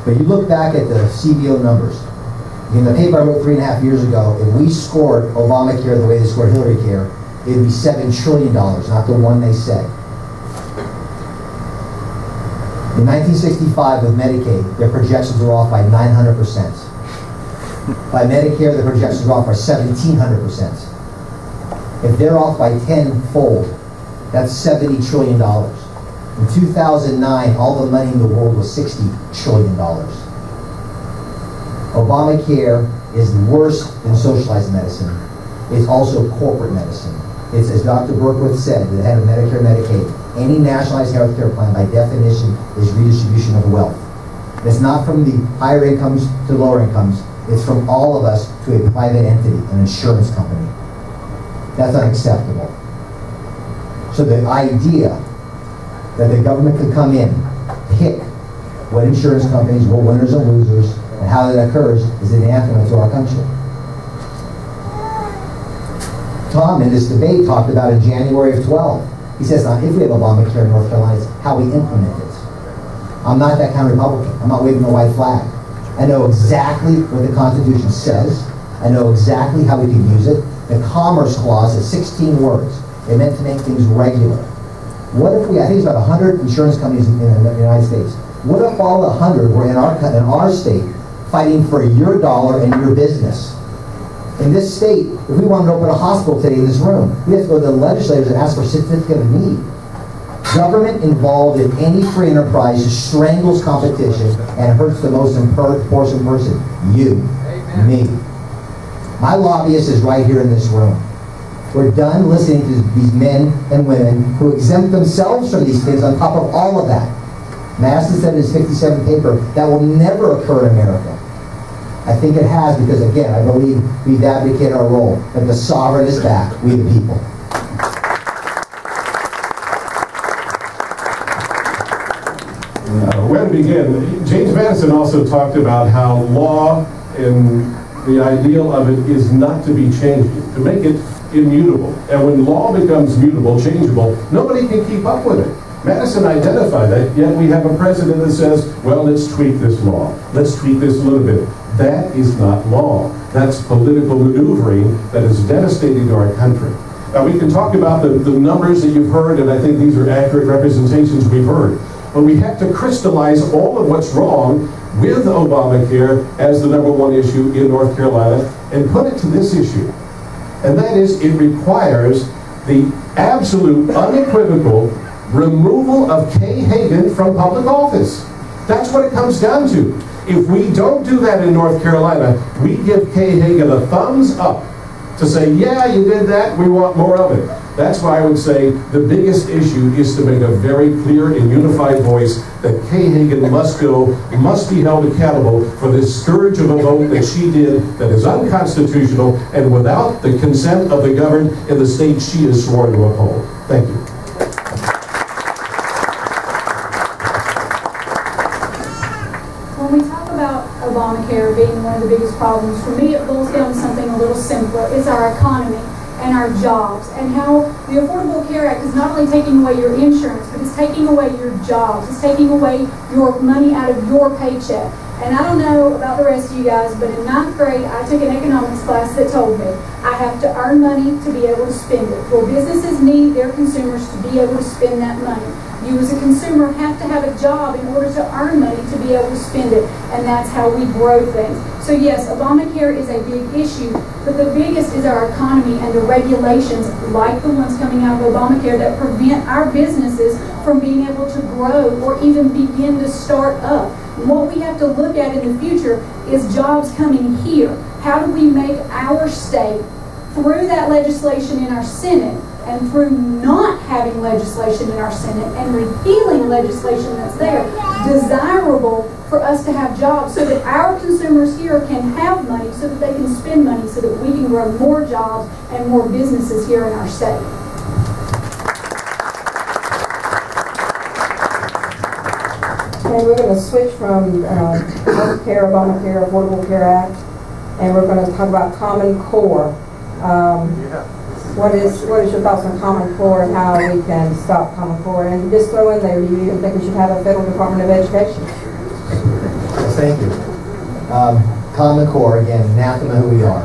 But you look back at the CBO numbers. In the paper I wrote 3.5 years ago, if we scored Obamacare the way they scored Hillary Care, it would be $7 trillion, not the one they say. In 1965 with Medicaid, their projections were off by 900%. By Medicare, the projections were off by 1,700%. If they're off by tenfold, that's $70 trillion. In 2009, all the money in the world was $60 trillion. Obamacare is worse than socialized medicine. It's also corporate medicine. It's, as Dr. Berkowitz said, the head of Medicare and Medicaid, any nationalized health care plan, by definition, is redistribution of wealth. It's not from the higher incomes to lower incomes. It's from all of us to a private entity, an insurance company. That's unacceptable. So the idea that the government could come in, pick what insurance companies, what winners and losers, and how that occurs is anathema to our country. Tom, in this debate, talked about in January of 12. He says, not if we have Obamacare in North Carolina, it's how we implement it. I'm not that kind of Republican. I'm not waving the white flag. I know exactly what the Constitution says. I know exactly how we can use it. The Commerce Clause is 16 words. It meant to make things regular. What if we, I think it's about 100 insurance companies in the United States. What if all 100 were in our state fighting for your dollar and your business? In this state, if we wanted to open a hospital today in this room, we have to go to the legislators and ask for a certificate of need. Government involved in any free enterprise strangles competition and hurts the most important person, you, me. My lobbyist is right here in this room. We're done listening to these men and women who exempt themselves from these things on top of all of that. Madison said in his 57 paper, that will never occur in America. I think it has because, again, I believe we've advocated our role, that the sovereign is back, we the people. Where to begin? James Madison also talked about how law and the ideal of it is not to be changed, to make it immutable. And when law becomes mutable, changeable, nobody can keep up with it. Madison identified that, yet we have a president that says, well, let's tweak this law. Let's tweak this a little bit. That is not law. That's political maneuvering that is devastating to our country. Now, we can talk about the numbers that you've heard, and I think these are accurate representations we've heard. But we have to crystallize all of what's wrong with Obamacare as the #1 issue in North Carolina and put it to this issue. And that is, it requires the absolute, unequivocal removal of Kay Hagan from public office. That's what it comes down to. If we don't do that in North Carolina, we give Kay Hagan a thumbs up to say, yeah, you did that, we want more of it. That's why I would say the biggest issue is to make a very clear and unified voice that Kay Hagan must go, must be held accountable for this scourge of a vote that she did that is unconstitutional and without the consent of the governed in the state she is sworn to uphold. Thank you. When we talk about Obamacare being one of the biggest problems, for me it boils down to something a little simpler. It's our economy and our jobs, and how the Affordable Care Act is not only taking away your insurance, but it's taking away your jobs. It's taking away your money out of your paycheck. And I don't know about the rest of you guys, but in 9th grade, I took an economics class that told me I have to earn money to be able to spend it. Well, businesses need their consumers to be able to spend that money. You as a consumer have to have a job in order to earn money to be able to spend it, and that's how we grow things. So yes, Obamacare is a big issue, but the biggest is our economy and the regulations like the ones coming out of Obamacare that prevent our businesses from being able to grow or even begin to start up. And what we have to look at in the future is jobs coming here. How do we make our state, through that legislation in our Senate, and through not having legislation in our Senate and repealing legislation that's there, desirable for us to have jobs so that our consumers here can have money, so that they can spend money, so that we can grow more jobs and more businesses here in our state. And we're going to switch from Health Care, Obamacare, Affordable Care Act, and we're going to talk about Common Core. What is your thoughts on Common Core and how we can stop Common Core? And just throw in there, do you even think we should have a federal Department of Education? Yes, thank you. Common Core, again, anathema who we are.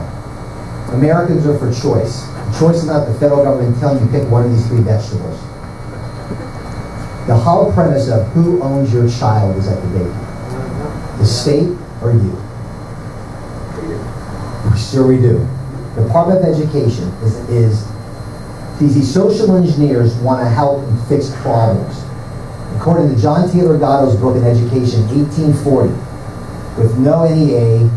Americans are for choice. Choice is not the federal government telling you pick one of these 3 vegetables. The hollow premise of who owns your child is at debate. The state or you? Sure we do. The Department of Education is these social engineers want to help and fix problems. According to John Taylor Gatto's book in Education, 1840, with no NEA,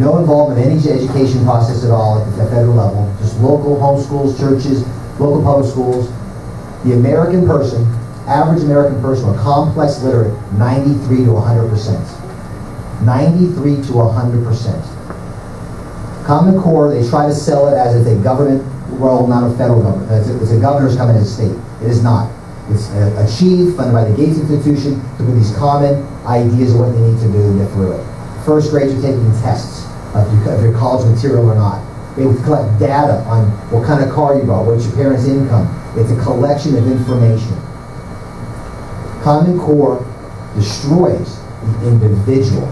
no involvement in any education process at all at the federal level, just local homeschools, churches, local public schools, the American person, average American person, or complex literate, 93 to 100%. 93 to 100%. Common Core, they try to sell it as it's a government role, not a federal government. It's a governor's coming as a state. It is not. It's a chief funded by the Gates Institution to put these common ideas of what they need to do and get through it. First grades are taking tests of your college material or not. They would collect data on what kind of car you bought, what's your parents' income. It's a collection of information. Common Core destroys the individual.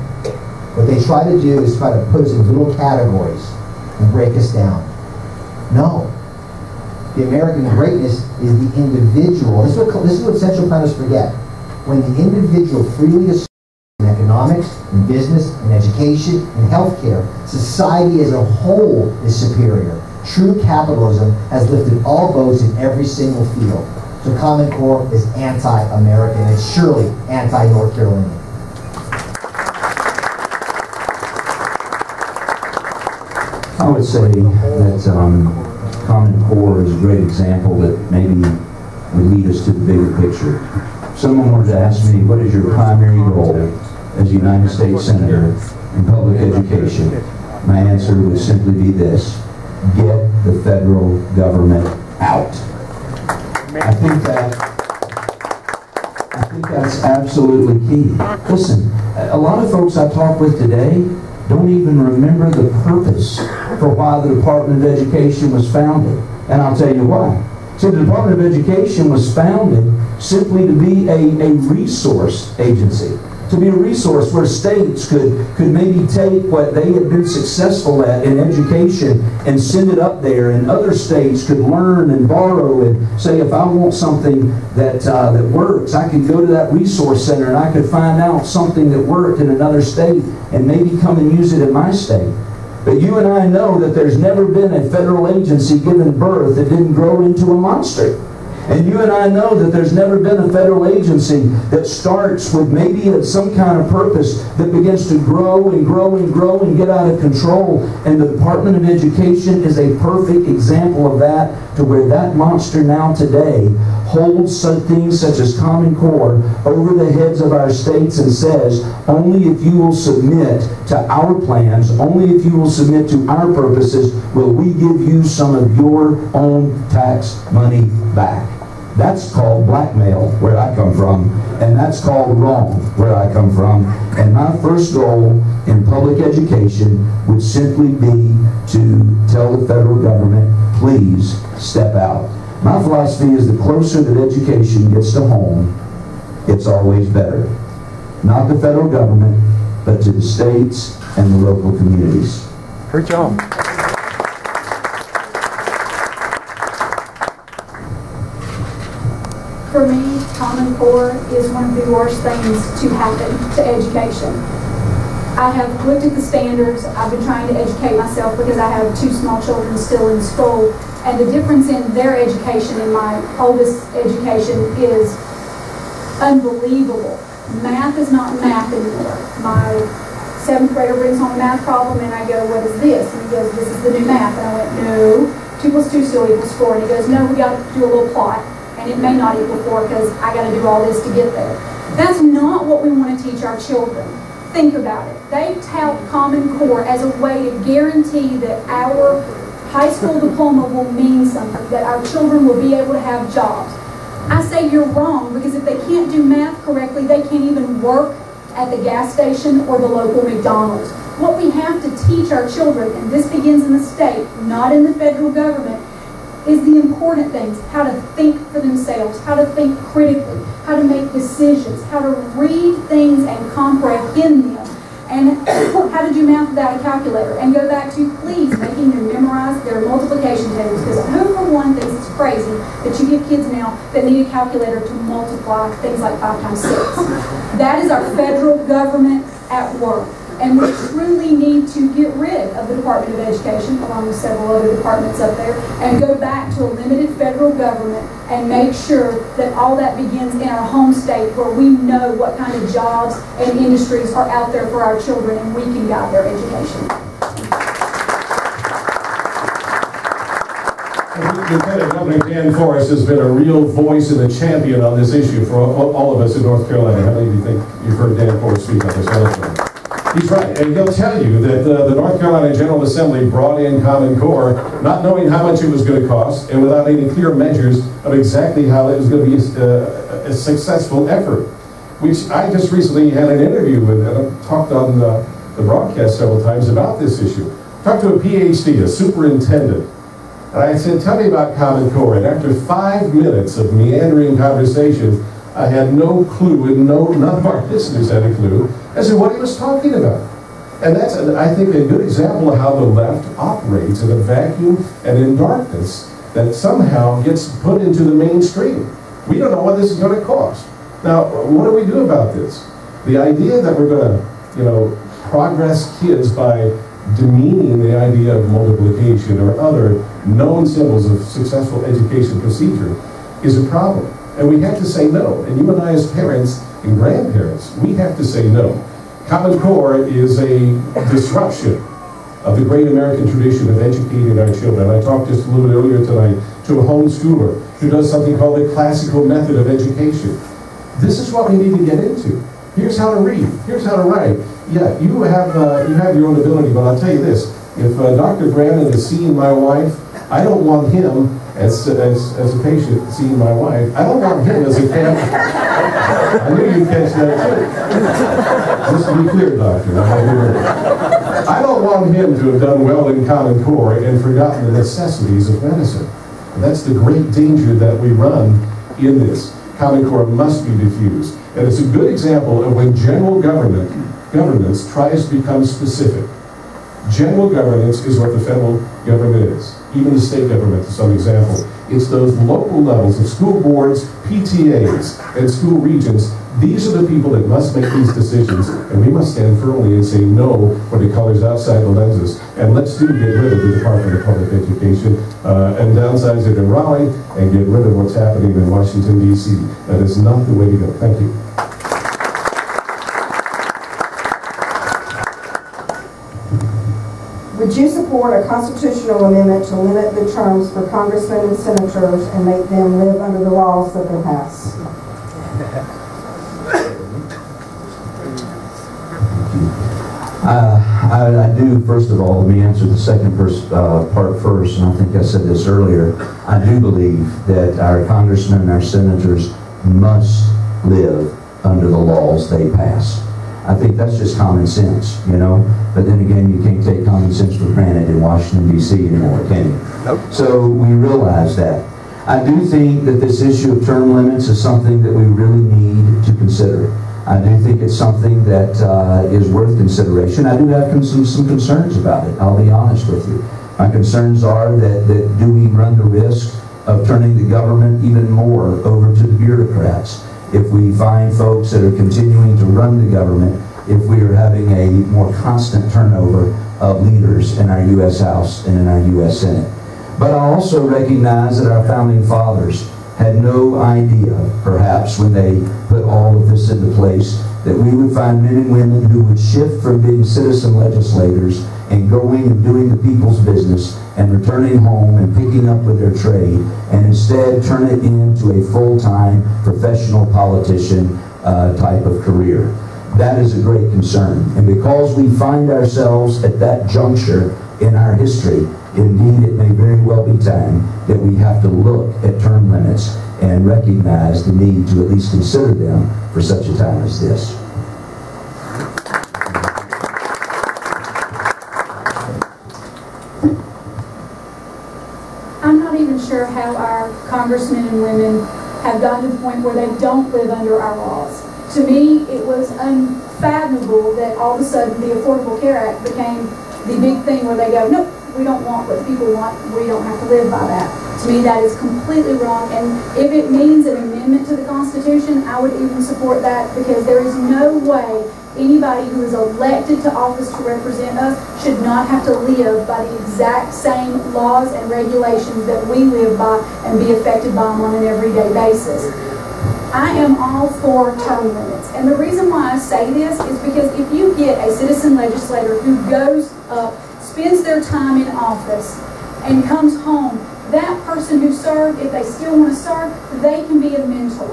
What they try to do is try to put us in little categories and break us down. No. The American greatness is the individual. This is what central planners forget. When the individual freely assumes in economics, in business, in education, in healthcare, society as a whole is superior. True capitalism has lifted all boats in every single field. So Common Core is anti-American. It's surely anti-North Carolina. I would say that Common Core is a great example that maybe would lead us to the bigger picture. If someone were to ask me, what is your primary goal as a United States Senator in public education? My answer would simply be this: get the federal government out. I think that's absolutely key. Listen, a lot of folks I talk with today don't even remember the purpose for why the Department of Education was founded. And I'll tell you why. See, the Department of Education was founded simply to be a resource agency. To be a resource where states could maybe take what they had been successful at in education and send it up there, and other states could learn and borrow and say, if I want something that works, I could go to that resource center and I could find out something that worked in another state and maybe come and use it in my state. But you and I know that there's never been a federal agency given birth that didn't grow into a monster. And you and I know that there's never been a federal agency that starts with maybe some kind of purpose that begins to grow and grow and grow and get out of control. And the Department of Education is a perfect example of that, to where that monster now today holds some things such as Common Core over the heads of our states and says, only if you will submit to our plans, only if you will submit to our purposes, will we give you some of your own tax money back. That's called blackmail, where I come from, and that's called wrong, where I come from. And my first goal in public education would simply be to tell the federal government, please step out. My philosophy is the closer that education gets to home, it's always better. Not the federal government, but to the states and the local communities. Great job. For me, Common Core is one of the worst things to happen to education. I have looked at the standards. I've been trying to educate myself because I have 2 small children still in school, and the difference in their education and my oldest education is unbelievable. Math is not math anymore. My 7th grader brings home a math problem, and I go, what is this? And he goes, this is the new math. And I went, no, 2 plus 2 still equals 4. And he goes, no, we got to do a little plot. And it may not equal 4 because I got to do all this to get there. That's not what we want to teach our children. Think about it. They tout Common Core as a way to guarantee that our high school diploma will mean something, that our children will be able to have jobs. I say you're wrong, because if they can't do math correctly, they can't even work at the gas station or the local McDonald's. What we have to teach our children, and this begins in the state, not in the federal government, is the important things, how to think for themselves, how to think critically, how to make decisions, how to read things and comprehend them, and how to do math without a calculator. And go back to, please, making them memorize their multiplication tables, because who for one thinks it's crazy that you get kids now that need a calculator to multiply things like 5 times 6. That is our federal government at work. And we truly need to get rid of the Department of Education, along with several other departments up there, and go back to a limited federal government and make sure that all that begins in our home state, where we know what kind of jobs and industries are out there for our children, and we can guide their education. Lieutenant Governor Dan Forrest has been a real voice and a champion on this issue for all of us in North Carolina. How many of you think you've heard Dan Forrest speak on this? He's right, and he'll tell you that the North Carolina General Assembly brought in Common Core not knowing how much it was going to cost and without any clear measures of exactly how it was going to be a successful effort. Which I just recently had an interview with, and I've talked on the broadcast several times about this issue. Talked to a PhD, a superintendent, and I said, tell me about Common Core. And after 5 minutes of meandering conversation, I had no clue, and none of our listeners had a clue as to what he was talking about. And that's, I think, a good example of how the left operates in a vacuum and in darkness that somehow gets put into the mainstream. We don't know what this is going to cost. Now, what do we do about this? The idea that we're going to, progress kids by demeaning the idea of multiplication or other known symbols of successful education procedure is a problem. And we have to say no. And you and I as parents and grandparents, we have to say no. Common Core is a disruption of the great American tradition of educating our children. I talked just a little bit earlier tonight to a homeschooler who does something called the classical method of education. This is what we need to get into. Here's how to read. Here's how to write. Yeah, you have your own ability, but I'll tell you this. If Dr. Brannon is seeing my wife, I don't want him as a patient seeing my wife. I don't want him as a family. I knew you'd catch that too. Just to be clear, doctor. I don't want him to have done well in Common Core and forgotten the necessities of medicine. And that's the great danger that we run in this. Common Core must be diffused. And it's a good example of when general governance tries to become specific. General governance is what the federal government is. Even the state government, to some example. It's those local levels of school boards, PTAs, and school regions. These are the people that must make these decisions, and we must stand firmly and say no when it colors outside the lenses. And let's get rid of the Department of Public Education and downsize it in Raleigh and get rid of what's happening in Washington, D.C. That is not the way to go. Thank you. Would you support a constitutional amendment to limit the terms for congressmen and senators and make them live under the laws that they pass? I do, first of all, let me answer the second part first, and I think I said this earlier. I do believe that our congressmen and our senators must live under the laws they pass. I think that's just common sense, But then again, you can't take common sense for granted in Washington, D.C. anymore, can you? Nope. So we realize that. I do think that this issue of term limits is something that we really need to consider. I do think it's something that is worth consideration. I do have some concerns about it, I'll be honest with you. My concerns are that do we run the risk of turning the government even more over to the bureaucrats if we find folks that are continuing to run the government, if we are having a more constant turnover of leaders in our U.S. House and in our U.S. Senate. But I also recognize that our founding fathers had no idea, perhaps, when they put all of this into place, that we would find men and women who would shift from being citizen legislators and going and doing the people's business and returning home and picking up with their trade, and instead turn it into a full-time professional politician type of career. That is a great concern. And because we find ourselves at that juncture in our history, indeed it may very well be time that we have to look at term limits and recognize the need to at least consider them for such a time as this. I'm not even sure congressmen and women have gotten to the point where they don't live under our laws. To me, it was unfathomable that all of a sudden the Affordable Care Act became the big thing where they go, nope, we don't want what people want, we don't have to live by that. To me, that is completely wrong, and if it means an amendment to the Constitution, I would even support that, because there is no way anybody who is elected to office to represent us should not have to live by the exact same laws and regulations that we live by and be affected by them on an everyday basis. I am all for term limits, and the reason why I say this is because if you get a citizen legislator who goes up, spends their time in office, and comes home, that person who served, if they still want to serve, they can be a mentor.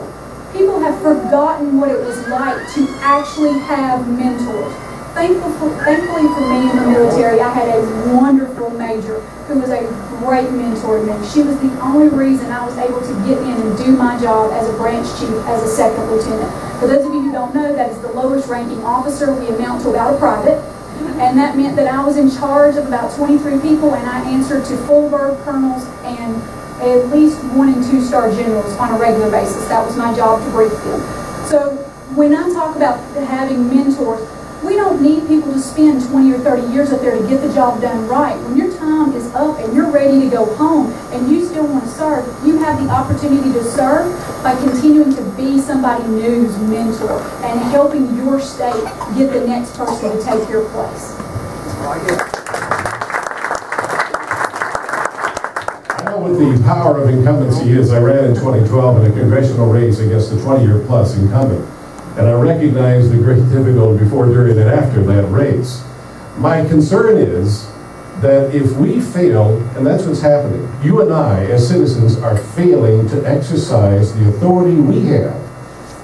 People have forgotten what it was like to actually have mentors. Thankfully for me in the military, I had a wonderful major who was a great mentor to me. She was the only reason I was able to get in and do my job as a branch chief, as a second lieutenant. For those of you who don't know, that is the lowest ranking officer. We amount to about a private. And that meant that I was in charge of about 23 people, and I answered to full bird colonels and at least 1- and 2-star generals on a regular basis. That was my job to brief them. So when I talk about having mentors, we don't need people to spend 20 or 30 years up there to get the job done right. When your time is up and you're ready to go home and you still want to serve, you have the opportunity to serve by continuing to be somebody new's mentor and helping your state get the next person to take your place. I know what the power of incumbency is. I ran in 2012 in a congressional race against a 20-year plus incumbent. And I recognize the great difficulty before, during, and after that race. My concern is that if we fail, and that's what's happening, you and I, as citizens, are failing to exercise the authority we have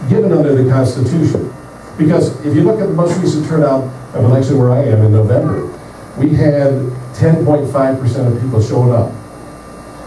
given under the Constitution. Because if you look at the most recent turnout of election where I am in November, we had 10.5% of people showing up.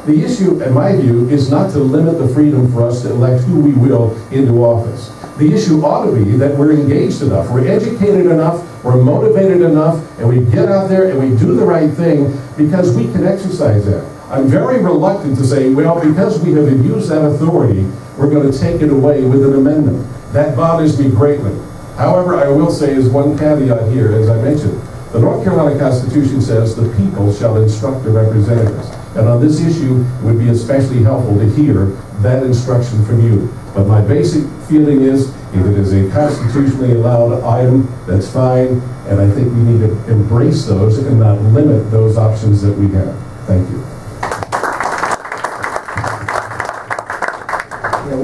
The issue, in my view, is not to limit the freedom for us to elect who we will into office. The issue ought to be that we're engaged enough, we're educated enough, we're motivated enough, and we get out there and we do the right thing because we can exercise that. I'm very reluctant to say, well, because we have abused that authority, we're going to take it away with an amendment. That bothers me greatly. However, I will say is one caveat here, as I mentioned. The North Carolina Constitution says the people shall instruct their representatives. And on this issue, it would be especially helpful to hear that instruction from you. But my basic feeling is, if it is a constitutionally allowed item, that's fine, and I think we need to embrace those and not limit those options that we have. Thank you.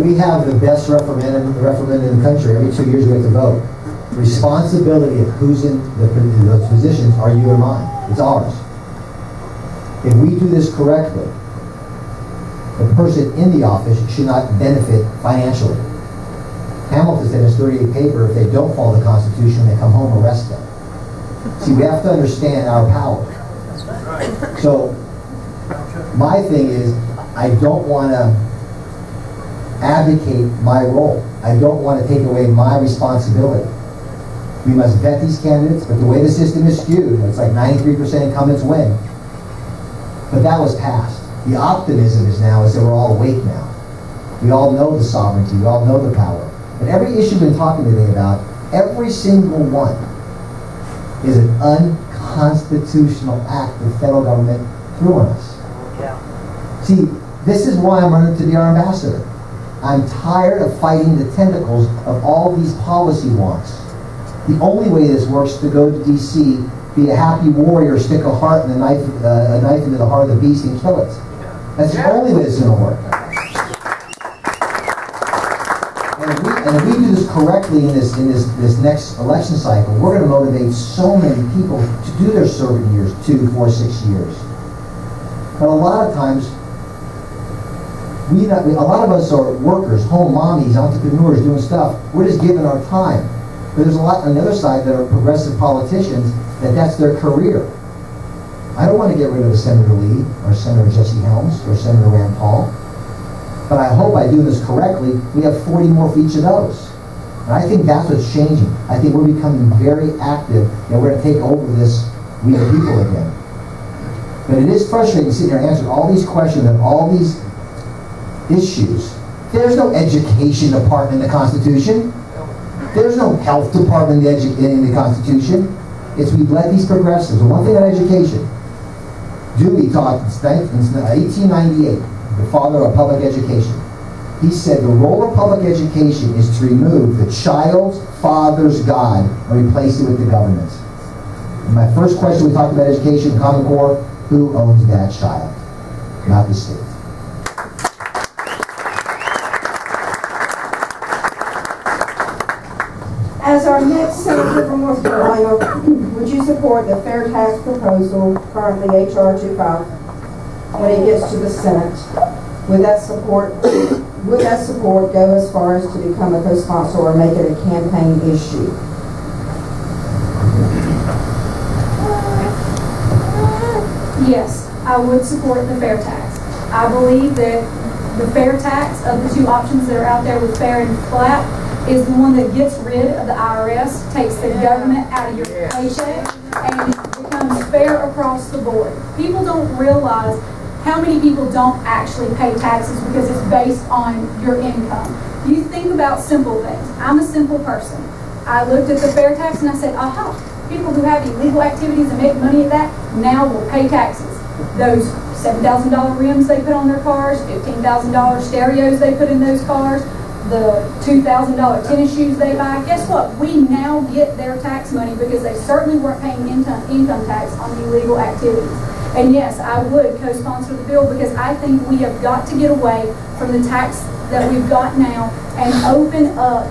We have the best referendum in the country. Every 2 years we have to vote. The responsibility of who's in those positions are you and mine. It's ours. If we do this correctly, the person in the office should not benefit financially. Hamilton said in his 38 paper, if they don't follow the Constitution, they come home, arrest them. See, we have to understand our power. So, my thing is, I don't want to advocate my role. I don't want to take away my responsibility. We must vet these candidates, but the way the system is skewed, it's like 93% incumbents win. But that was passed. The optimism is now is that we're all awake now. We all know the sovereignty. We all know the power. And every issue we've been talking today about, every single one is an unconstitutional act the federal government threw on us. Yeah. See, this is why I'm running to be our ambassador. I'm tired of fighting the tentacles of all these policy wonks. The only way this works is to go to D.C., be a happy warrior, stick a knife into the heart of the beast and kill it. That's the only way it's going to work. And if we do this correctly in this next election cycle, we're going to motivate so many people to do their serving years, 2, 4, 6 years. But a lot of times, a lot of us are workers, home mommies, entrepreneurs, doing stuff. We're just giving our time. But there's a lot on the other side that are progressive politicians that's their career. I don't want to get rid of Senator Lee or Senator Jesse Helms or Senator Rand Paul. But I hope by doing this correctly, we have 40 more for each of those. And I think that's what's changing. I think we're becoming very active and we're going to take over this we the people again. But it is frustrating sitting here answering all these questions and all these issues. There's no education department in the Constitution. There's no health department in the Constitution. It's we've led these progressives. And one thing on education, Dewey taught in 1898, the father of public education. He said the role of public education is to remove the child's father's God and replace it with the government. And my first question, we talked about education, Common Core, who owns that child? Not the state. As our next senator from North Carolina, would you support the fair tax proposal, currently H.R. 25, when it gets to the Senate? Would that support go as far as to become a co-sponsor or make it a campaign issue? Yes, I would support the fair tax. I believe that the fair tax, of the two options that are out there with fair and flat, is the one that gets rid of the IRS, takes the government out of your paycheck, and becomes fair across the board. People don't realize how many people don't actually pay taxes because it's based on your income. You think about simple things. I'm a simple person. I looked at the fair tax and I said, aha, people who have illegal activities and make money at that now will pay taxes. Those $7,000 rims they put on their cars, $15,000 stereos they put in those cars, the $2,000 tennis shoes they buy, guess what? We now get their tax money because they certainly weren't paying income tax on the illegal activities. And yes, I would co-sponsor the bill because I think we have got to get away from the tax that we've got now and open up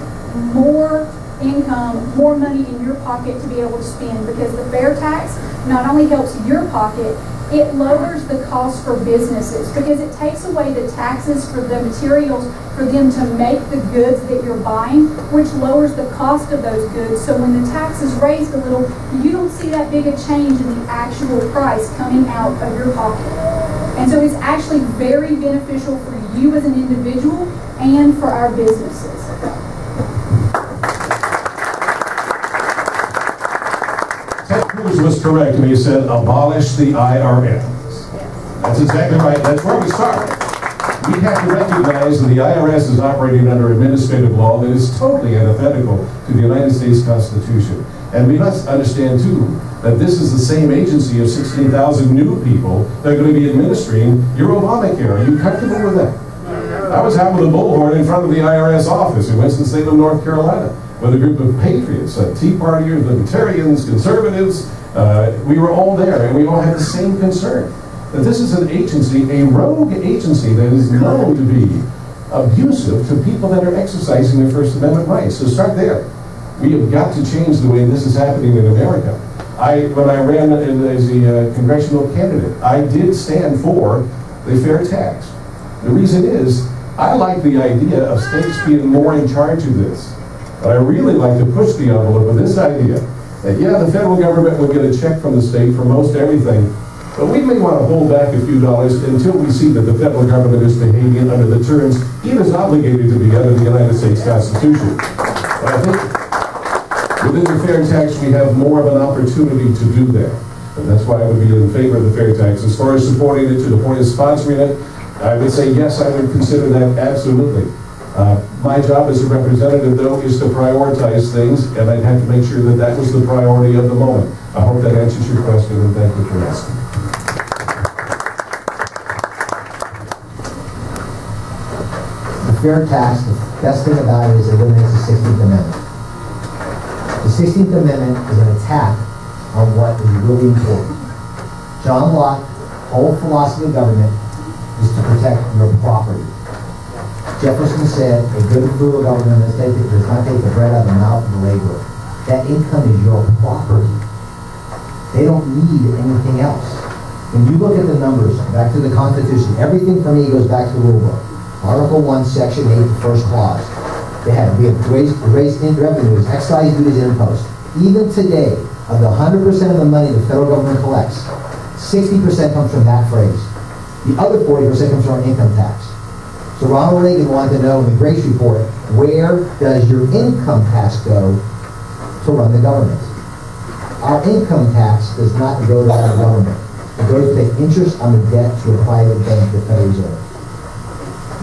more income, more money in your pocket to be able to spend, because the fair tax not only helps your pocket, it lowers the cost for businesses because it takes away the taxes for the materials for them to make the goods that you're buying, which lowers the cost of those goods. So when the tax is raised a little, you don't see that big a change in the actual price coming out of your pocket. And so it's actually very beneficial for you as an individual and for our businesses. Ted Cruz was correct when he said, abolish the IRS. That's exactly right. That's where we start. We have to recognize that the IRS is operating under administrative law that is totally antithetical to the United States Constitution. And we must understand, too, that this is the same agency of 16,000 new people that are going to be administering your Obamacare. Are you comfortable with that? I was out with a bullhorn in front of the IRS office in Winston-Salem, North Carolina, with a group of patriots, Tea Partiers, Libertarians, Conservatives. We were all there, and we all had the same concern. That this is an agency, a rogue agency that is known to be abusive to people that are exercising their First Amendment rights. So start there. We have got to change the way this is happening in America. When I ran as a congressional candidate, I did stand for the fair tax. The reason is, I like the idea of states being more in charge of this. But I really like to push the envelope with this idea that, yeah, the federal government will get a check from the state for most everything, but we may want to hold back a few dollars until we see that the federal government is behaving under the terms it is obligated to be under the United States Constitution. But I think within the fair tax, we have more of an opportunity to do that. And that's why I would be in favor of the fair tax. As far as supporting it to the point of sponsoring it, I would say yes, I would consider that absolutely. My job as a representative, though, is to prioritize things, and I'd have to make sure that that was the priority of the moment. I hope that answers your question, and thank you for asking. The fair tax, the best thing about it is it eliminates the 16th Amendment. The 16th Amendment is an attack on what is really important. John Locke's whole philosophy of government is to protect your property. Jefferson said, a good and frugal government does not take the bread out of the mouth of the laborer. That income is your property. They don't need anything else. When you look at the numbers, back to the Constitution, everything for me goes back to the rule book. Article 1, Section 8, the first clause. We have raised revenues, excise duties, and imposts. Even today, of the 100% of the money the federal government collects, 60% comes from that phrase. The other 40% comes from our income tax. So Ronald Reagan wanted to know in the Grace Report, where does your income tax go to run the government? Our income tax does not go to the government. It goes to pay interest on the debt to a private bank, the Federal Reserve.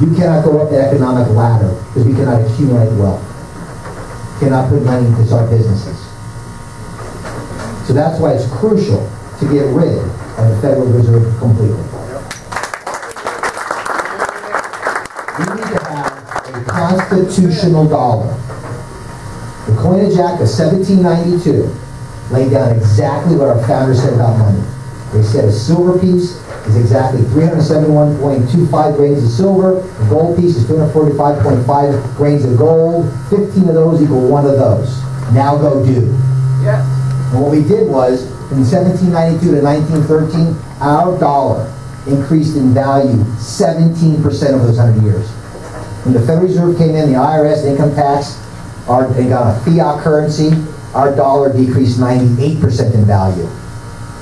You cannot go up the economic ladder because we cannot accumulate wealth. Cannot put money into our businesses. So that's why it's crucial to get rid of the Federal Reserve completely. We need to have a constitutional dollar. The Coinage Act of 1792 laid down exactly what our founders said about money. They said a silver piece is exactly 371.25 grains of silver. A gold piece is 245.5 grains of gold. 15 of those equal one of those. Now go do. Yeah. And what we did was, in 1792 to 1913, our dollar increased in value 17% over those 100 years. When the Federal Reserve came in, the IRS, the income tax, and got a fiat currency, our dollar decreased 98% in value.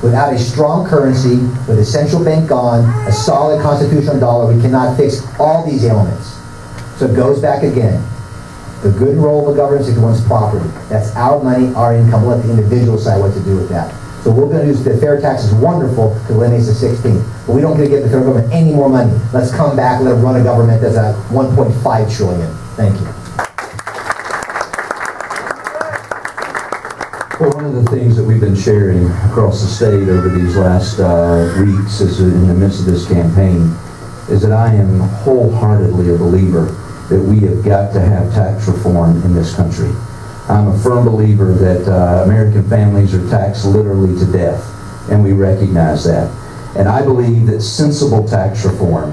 Without a strong currency, with a central bank gone, a solid constitutional dollar, we cannot fix all these ailments. So it goes back again. The good role of the government is one's property. That's our money, our income. We'll let the individual decide what to do with that. So what we're going to do is the fair tax is wonderful to eliminate the 16. But we don't get to give the federal government any more money. Let's come back and let them run a government that's at 1.5 trillion. Thank you. Well, one of the things that we've been sharing across the state over these last weeks is in the midst of this campaign is that I am wholeheartedly a believer that we have got to have tax reform in this country. I'm a firm believer that American families are taxed literally to death, and we recognize that. And I believe that sensible tax reform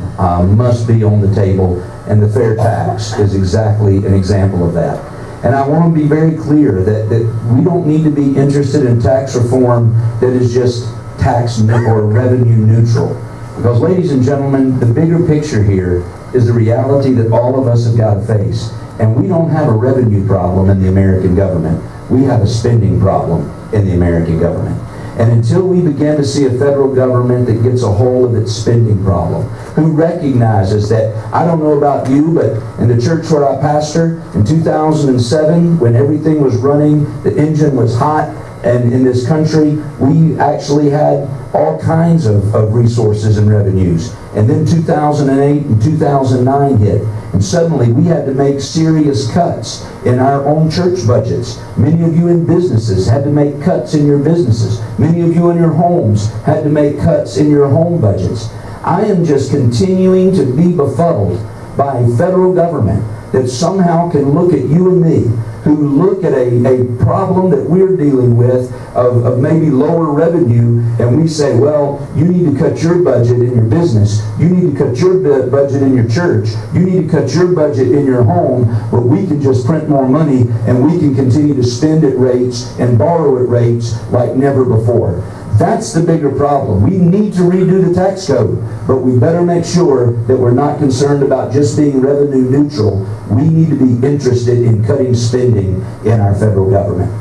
must be on the table, and the fair tax is exactly an example of that. And I want to be very clear that we don't need to be interested in tax reform that is just tax or revenue neutral. Because, ladies and gentlemen, the bigger picture here is the reality that all of us have got to face. And we don't have a revenue problem in the American government. We have a spending problem in the American government. And until we begin to see a federal government that gets a hold of its spending problem, who recognizes that, I don't know about you, but in the church where I pastor, in 2007, when everything was running, the engine was hot, and in this country, we actually had all kinds of resources and revenues. And then 2008 and 2009 hit. And suddenly we had to make serious cuts in our own church budgets. Many of you in businesses had to make cuts in your businesses. Many of you in your homes had to make cuts in your home budgets. I am just continuing to be befuddled by a federal government that somehow can look at you and me, who look at a problem that we're dealing with of maybe lower revenue, and we say, well, you need to cut your budget in your business, you need to cut your budget in your church, you need to cut your budget in your home, but we can just print more money and we can continue to spend at rates and borrow at rates like never before. That's the bigger problem. We need to redo the tax code, but we better make sure that we're not concerned about just being revenue neutral. We need to be interested in cutting spending in our federal government.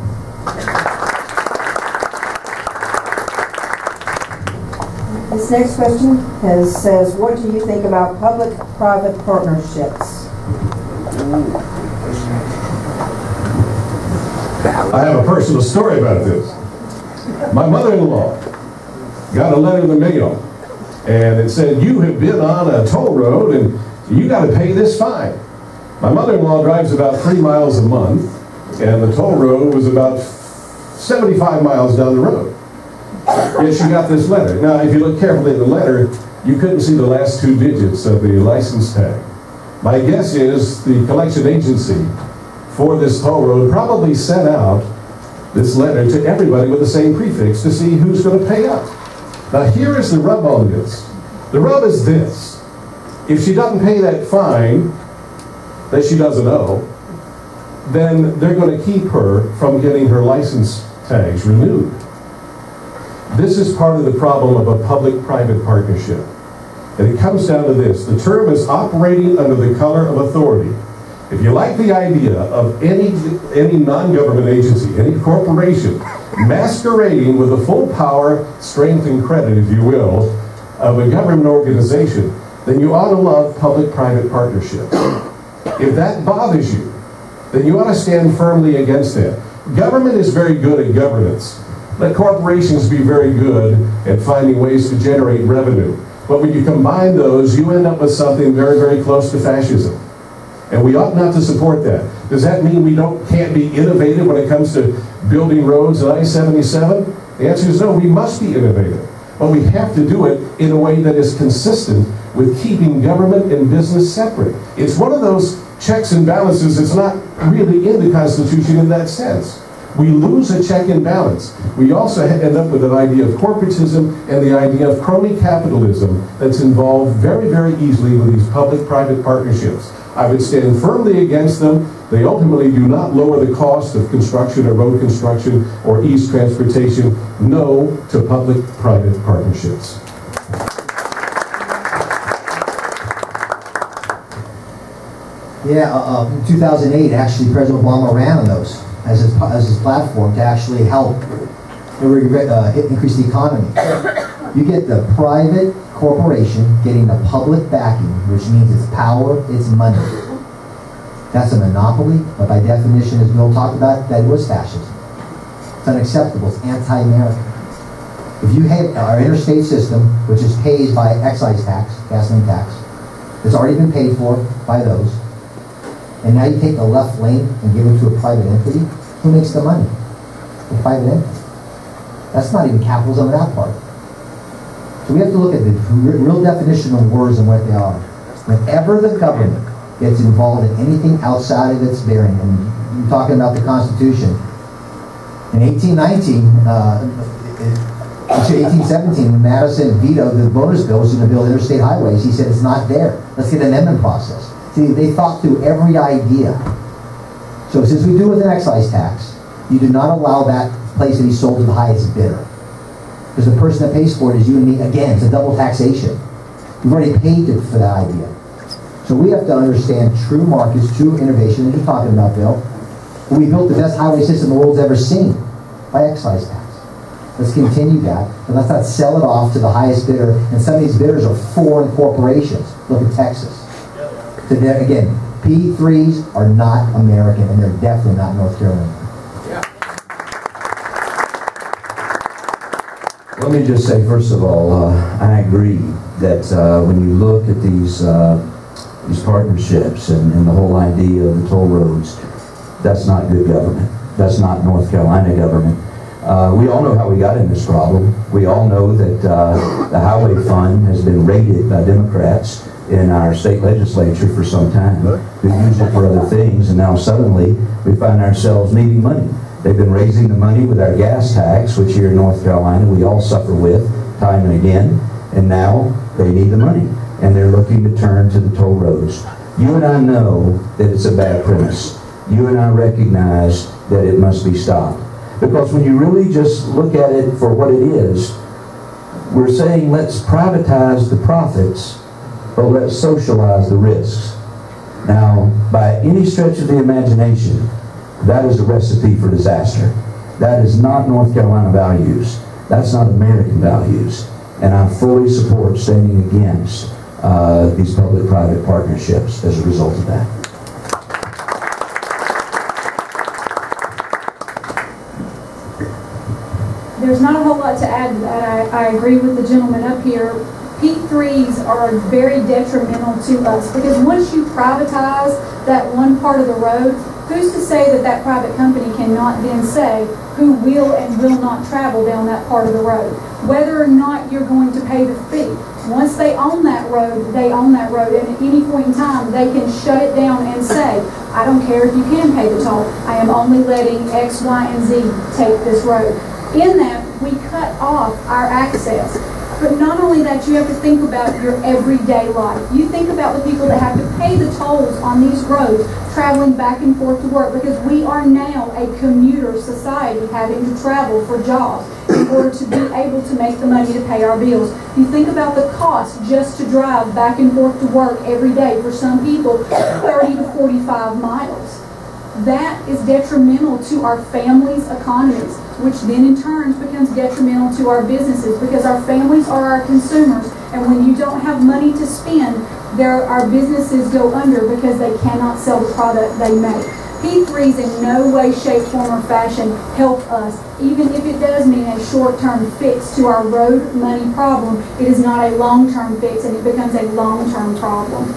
This next question says, what do you think about public-private partnerships? I have a personal story about this. My mother-in-law got a letter in the mail, and it said, you have been on a toll road and you got to pay this fine. My mother-in-law drives about 3 miles a month, and the toll road was about 75 miles down the road. Yet she got this letter. Now, if you look carefully at the letter, you couldn't see the last 2 digits of the license tag. My guess is the collection agency for this toll road probably sent out this letter to everybody with the same prefix to see who's going to pay up. Now, here is the rub on this. The rub is this. If she doesn't pay that fine that she doesn't owe, then they're going to keep her from getting her license tags renewed. This is part of the problem of a public-private partnership. And it comes down to this. The term is operating under the color of authority. If you like the idea of any non-government agency, any corporation, masquerading with the full power, strength, and credit, if you will, of a government organization, then you ought to love public-private partnership. If that bothers you, then you ought to stand firmly against that. Government is very good at governance. Let corporations be very good at finding ways to generate revenue. But when you combine those, you end up with something very, very close to fascism. And we ought not to support that. Does that mean we can't be innovative when it comes to building roads in I-77? The answer is no, we must be innovative. But we have to do it in a way that is consistent with keeping government and business separate. It's one of those checks and balances that's not really in the Constitution in that sense. We lose a check and balance. We also end up with an idea of corporatism and the idea of crony capitalism that's involved very, very easily with these public-private partnerships. I would stand firmly against them. They ultimately do not lower the cost of construction or road construction or ease transportation. No to public-private partnerships. Yeah, in 2008, actually, President Obama ran on those as his platform to actually help increase the economy. You get the private corporation getting the public backing, which means it's power, it's money. That's a monopoly, but by definition, as Bill talked about, that was fascism. It's unacceptable, it's anti-American. If you have our interstate system, which is paid by excise tax, gasoline tax, it's already been paid for by those, and now you take the left lane and give it to a private entity, who makes the money? The private entity. That's not even capitalism on that part. So we have to look at the real definition of words and what they are. Whenever the government gets involved in anything outside of its bearing, and you're talking about the Constitution, in 1817, when Madison vetoed the bonus bill, was going to build interstate highways, he said it's not there. Let's get an amendment process. See, they thought through every idea. So since we do with an excise tax, you do not allow that place to be sold to the highest bidder. Because the person that pays for it is you and me. Again, it's a double taxation. We've already paid for that idea. So we have to understand true markets, true innovation, that you're talking about, Bill. We built the best highway system the world's ever seen by excise tax. Let's continue that, but let's not sell it off to the highest bidder. And some of these bidders are foreign corporations. Look at Texas. So there, again, P3s are not American, and they're definitely not North Carolina. Let me just say, first of all, I agree that when you look at these partnerships and the whole idea of the toll roads, that's not good government. That's not North Carolina government. We all know how we got in this problem. We all know that the highway fund has been raided by Democrats in our state legislature for some time. We used it for other things, and now suddenly we find ourselves needing money. They've been raising the money with our gas tax, which here in North Carolina we all suffer with time and again, and now they need the money, and they're looking to turn to the toll roads. You and I know that it's a bad premise. You and I recognize that it must be stopped. Because when you really just look at it for what it is, we're saying let's privatize the profits, but let's socialize the risks. Now, by any stretch of the imagination, that is a recipe for disaster. That is not North Carolina values. That's not American values. And I fully support standing against these public-private partnerships as a result of that. There's not a whole lot to add to that. I agree with the gentleman up here. P3s are very detrimental to us because once you privatize that one part of the road, who's to say that that private company cannot then say who will and will not travel down that part of the road? Whether or not you're going to pay the fee. Once they own that road, they own that road, and at any point in time, they can shut it down and say, I don't care if you can pay the toll. I am only letting X, Y, and Z take this road. In that, we cut off our access. But not only that, you have to think about your everyday life. You think about the people that have to pay the tolls on these roads, traveling back and forth to work, because we are now a commuter society having to travel for jobs in order to be able to make the money to pay our bills. You think about the cost just to drive back and forth to work every day, for some people, 30 to 45 miles. That is detrimental to our families' economies, which then in turn becomes detrimental to our businesses because our families are our consumers, and when you don't have money to spend, our businesses go under because they cannot sell the product they make. P3s in no way, shape, form, or fashion help us. Even if it does mean a short-term fix to our road money problem, it is not a long-term fix, and it becomes a long-term problem.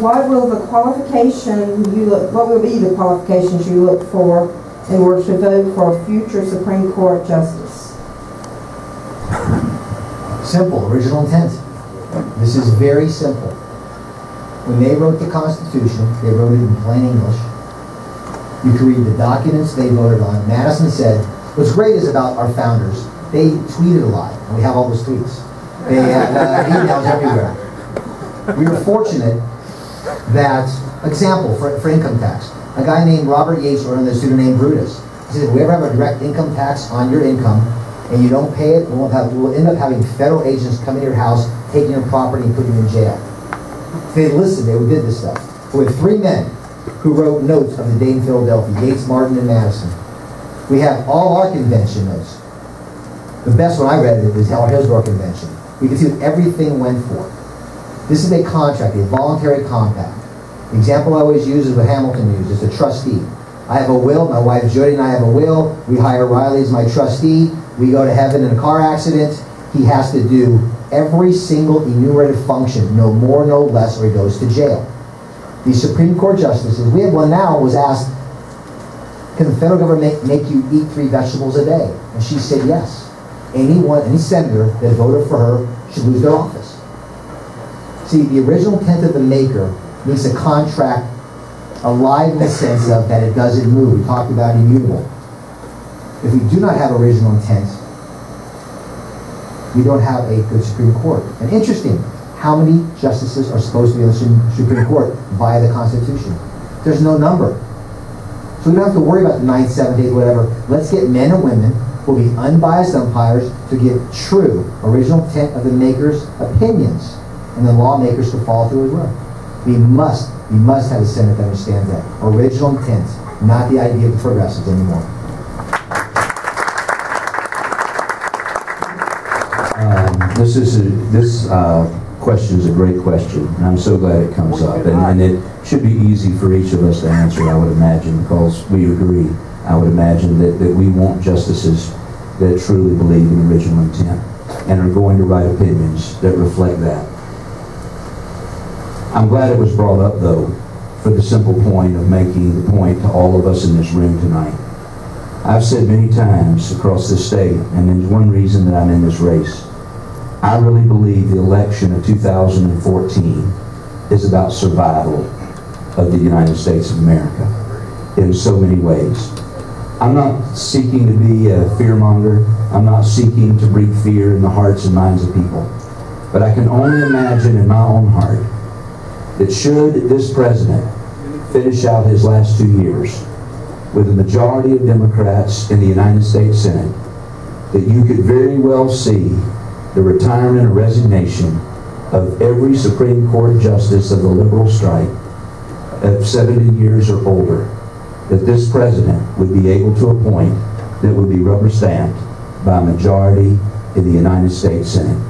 What will be the qualifications you look for in order to vote for a future Supreme Court justice? Simple, original intent. This is very simple. When they wrote the Constitution, they wrote it in plain English. You can read the documents they voted on. Madison said, what's great is about our founders, they tweeted a lot, and we have all those tweets. They had emails everywhere. We were fortunate that, example, for income tax, a guy named Robert Yates wrote under the pseudonym Brutus. He said, if we ever have a direct income tax on your income and you don't pay it, we'll end up having federal agents come into your house, taking your property and putting you in jail. If they listened, they did this stuff. We have 3 men who wrote notes of the day in Philadelphia, Yates, Martin, and Madison. We have all our convention notes. The best one I read is our Hillsborough Convention. We can see what everything went for. This is a contract, a voluntary compact. The example I always use is what Hamilton used. It's a trustee. I have a will. My wife Jody and I have a will. We hire Riley as my trustee. We go to heaven in a car accident. He has to do every single enumerated function, no more, no less, or he goes to jail. The Supreme Court justices, we have one now, was asked, can the federal government make you eat 3 vegetables a day? And she said yes. Any senator that voted for her should lose their office. See, the original intent of the maker makes a contract alive in the sense of that it doesn't move. We talked about immutable. If we do not have original intent, we don't have a good Supreme Court. And interesting, how many justices are supposed to be on the Supreme Court via the Constitution? There's no number. So we don't have to worry about the 9th, 7th, 8th, whatever. Let's get men and women who will be unbiased umpires to give true original intent of the maker's opinions, and the lawmakers to follow through as well. We must have a Senate that understands that. Original intent, not the idea of the progressives anymore. This question is a great question, and I'm so glad it comes up. And it should be easy for each of us to answer, I would imagine, because we agree. I would imagine that we want justices that truly believe in original intent and are going to write opinions that reflect that. I'm glad it was brought up, though, for the simple point of making the point to all of us in this room tonight. I've said many times across this state, and there's one reason that I'm in this race. I really believe the election of 2014 is about survival of the United States of America in so many ways. I'm not seeking to be a fearmonger. I'm not seeking to breed fear in the hearts and minds of people. But I can only imagine in my own heart that should this president finish out his last 2 years with a majority of Democrats in the United States Senate, that you could very well see the retirement or resignation of every Supreme Court justice of the liberal stripe of 70 years or older, that this president would be able to appoint that would be rubber stamped by a majority in the United States Senate.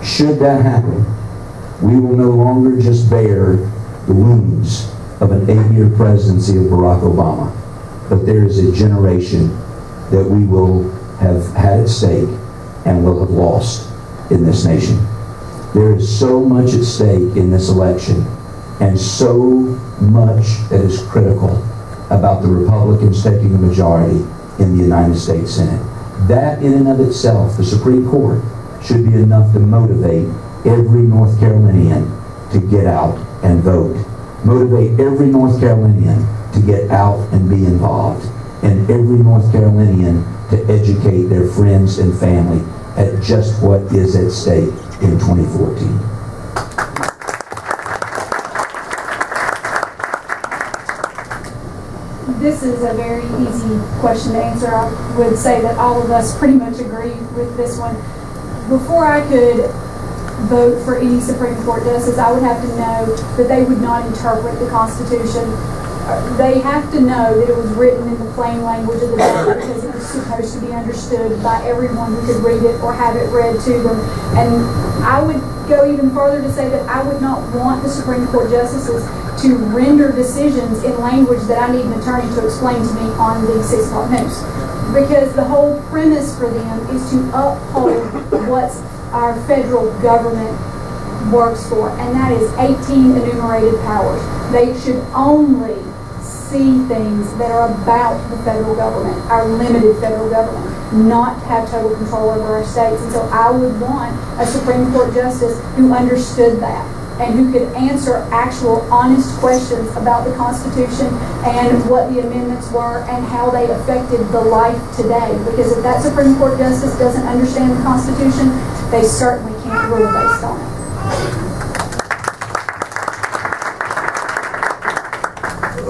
Should that happen, we will no longer just bear the wounds of an 8-year presidency of Barack Obama, but there is a generation that we will have had at stake and will have lost in this nation. There is so much at stake in this election, and so much that is critical about the Republicans taking a majority in the United States Senate. That in and of itself, the Supreme Court, should be enough to motivate every North Carolinian to get out and vote. Motivate every North Carolinian to get out and be involved, and every North Carolinian to educate their friends and family at just what is at stake in 2014. This is a very easy question to answer. I would say that all of us pretty much agree with this one. Before I could vote for any Supreme Court justice, I would have to know that they would not interpret the Constitution they have to know that it was written in the plain language of the bill because it was supposed to be understood by everyone who could read it or have it read to them. And I would go even further to say that I would not want the Supreme Court justices to render decisions in language that I need an attorney to explain to me on the 6 o'clock news. Because the whole premise for them is to uphold what our federal government works for, and that is 18 enumerated powers. They should only see things that are about the federal government, our limited federal government, not have total control over our states. And so I would want a Supreme Court justice who understood that and who could answer actual honest questions about the Constitution and what the amendments were and how they affected the life today. Because if that Supreme Court justice doesn't understand the Constitution, they certainly can't rule based on it.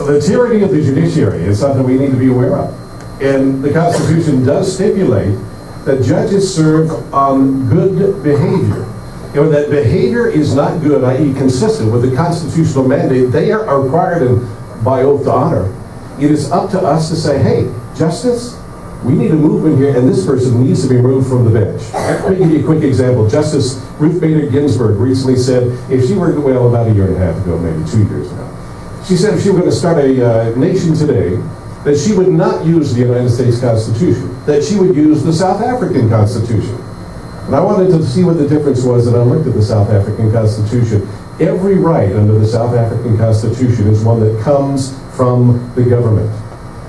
The tyranny of the judiciary is something we need to be aware of. And the Constitution does stipulate that judges serve on good behavior. And when that behavior is not good, i.e. consistent with the constitutional mandate they are required and by oath to honor, it is up to us to say, hey, Justice, we need a movement here, and this person needs to be removed from the bench. Let me give you a quick example. Justice Ruth Bader Ginsburg recently said, if she were, well, about a year and a half ago, maybe 2 years ago, she said if she were going to start a nation today, that she would not use the United States Constitution, that she would use the South African Constitution. And I wanted to see what the difference was, and I looked at the South African Constitution. Every right under the South African Constitution is one that comes from the government.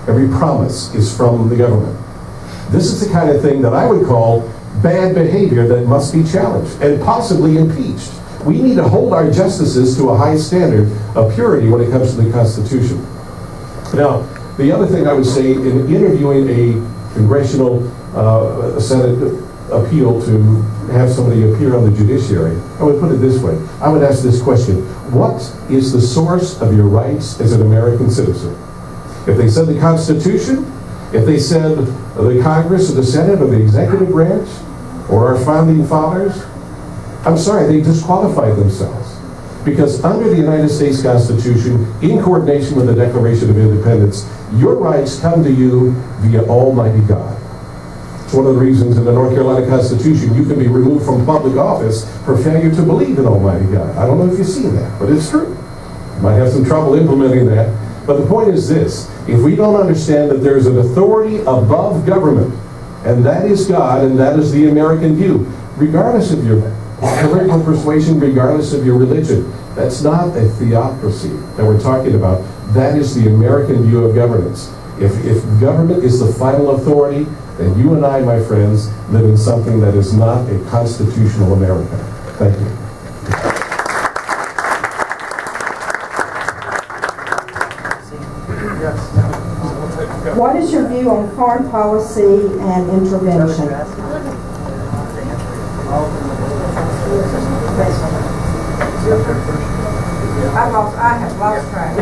Every promise is from the government. This is the kind of thing that I would call bad behavior that must be challenged and possibly impeached. We need to hold our justices to a high standard of purity when it comes to the Constitution. Now, the other thing I would say in interviewing a congressional Senate appeal to have somebody appear on the judiciary, I would put it this way. I would ask this question: what is the source of your rights as an American citizen? If they said the Constitution, if they said the Congress or the Senate or the executive branch or our founding fathers, I'm sorry, they disqualified themselves. Because under the United States Constitution, in coordination with the Declaration of Independence, your rights come to you via Almighty God. It's one of the reasons in the North Carolina Constitution you can be removed from public office for failure to believe in Almighty God. I don't know if you've seen that, but it's true. You might have some trouble implementing that. But the point is this: if we don't understand that there is an authority above government, and that is God, and that is the American view, regardless of your political persuasion, regardless of your religion, that's not a theocracy that we're talking about. That is the American view of governance. If government is the final authority, then you and I, my friends, live in something that is not a constitutional America. Thank you. What is your view on foreign policy and intervention? I have lost track.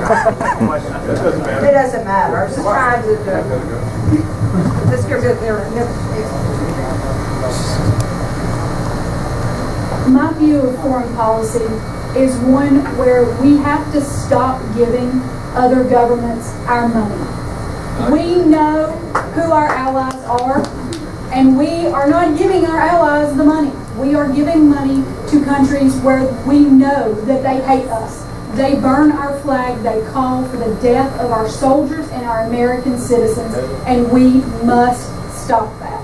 It doesn't matter. I'm just trying to let's get there. My view of foreign policy is one where we have to stop giving other governments our money. We know who our allies are, and we are not giving our allies the money. We are giving money to countries where we know that they hate us. They burn our flag, they call for the death of our soldiers and our American citizens, and we must stop that.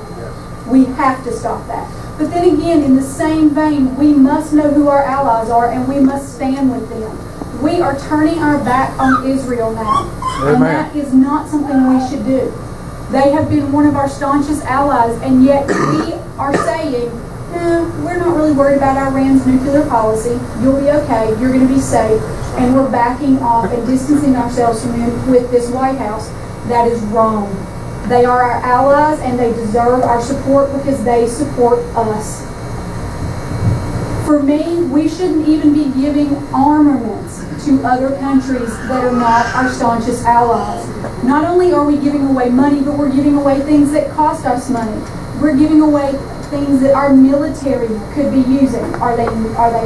We have to stop that. But then again, in the same vein, we must know who our allies are, and we must stand with them. We are turning our back on Israel now, and that is not something we should do. They have been one of our staunchest allies, and yet we are saying, we're not really worried about Iran's nuclear policy. You'll be okay. You're going to be safe. And we're backing off and distancing ourselves from them with this White House. That is wrong. They are our allies, and they deserve our support because they support us. For me, we shouldn't even be giving armaments to other countries that are not our staunchest allies. Not only are we giving away money, but we're giving away things that cost us money. We're giving away things that our military could be using. Are they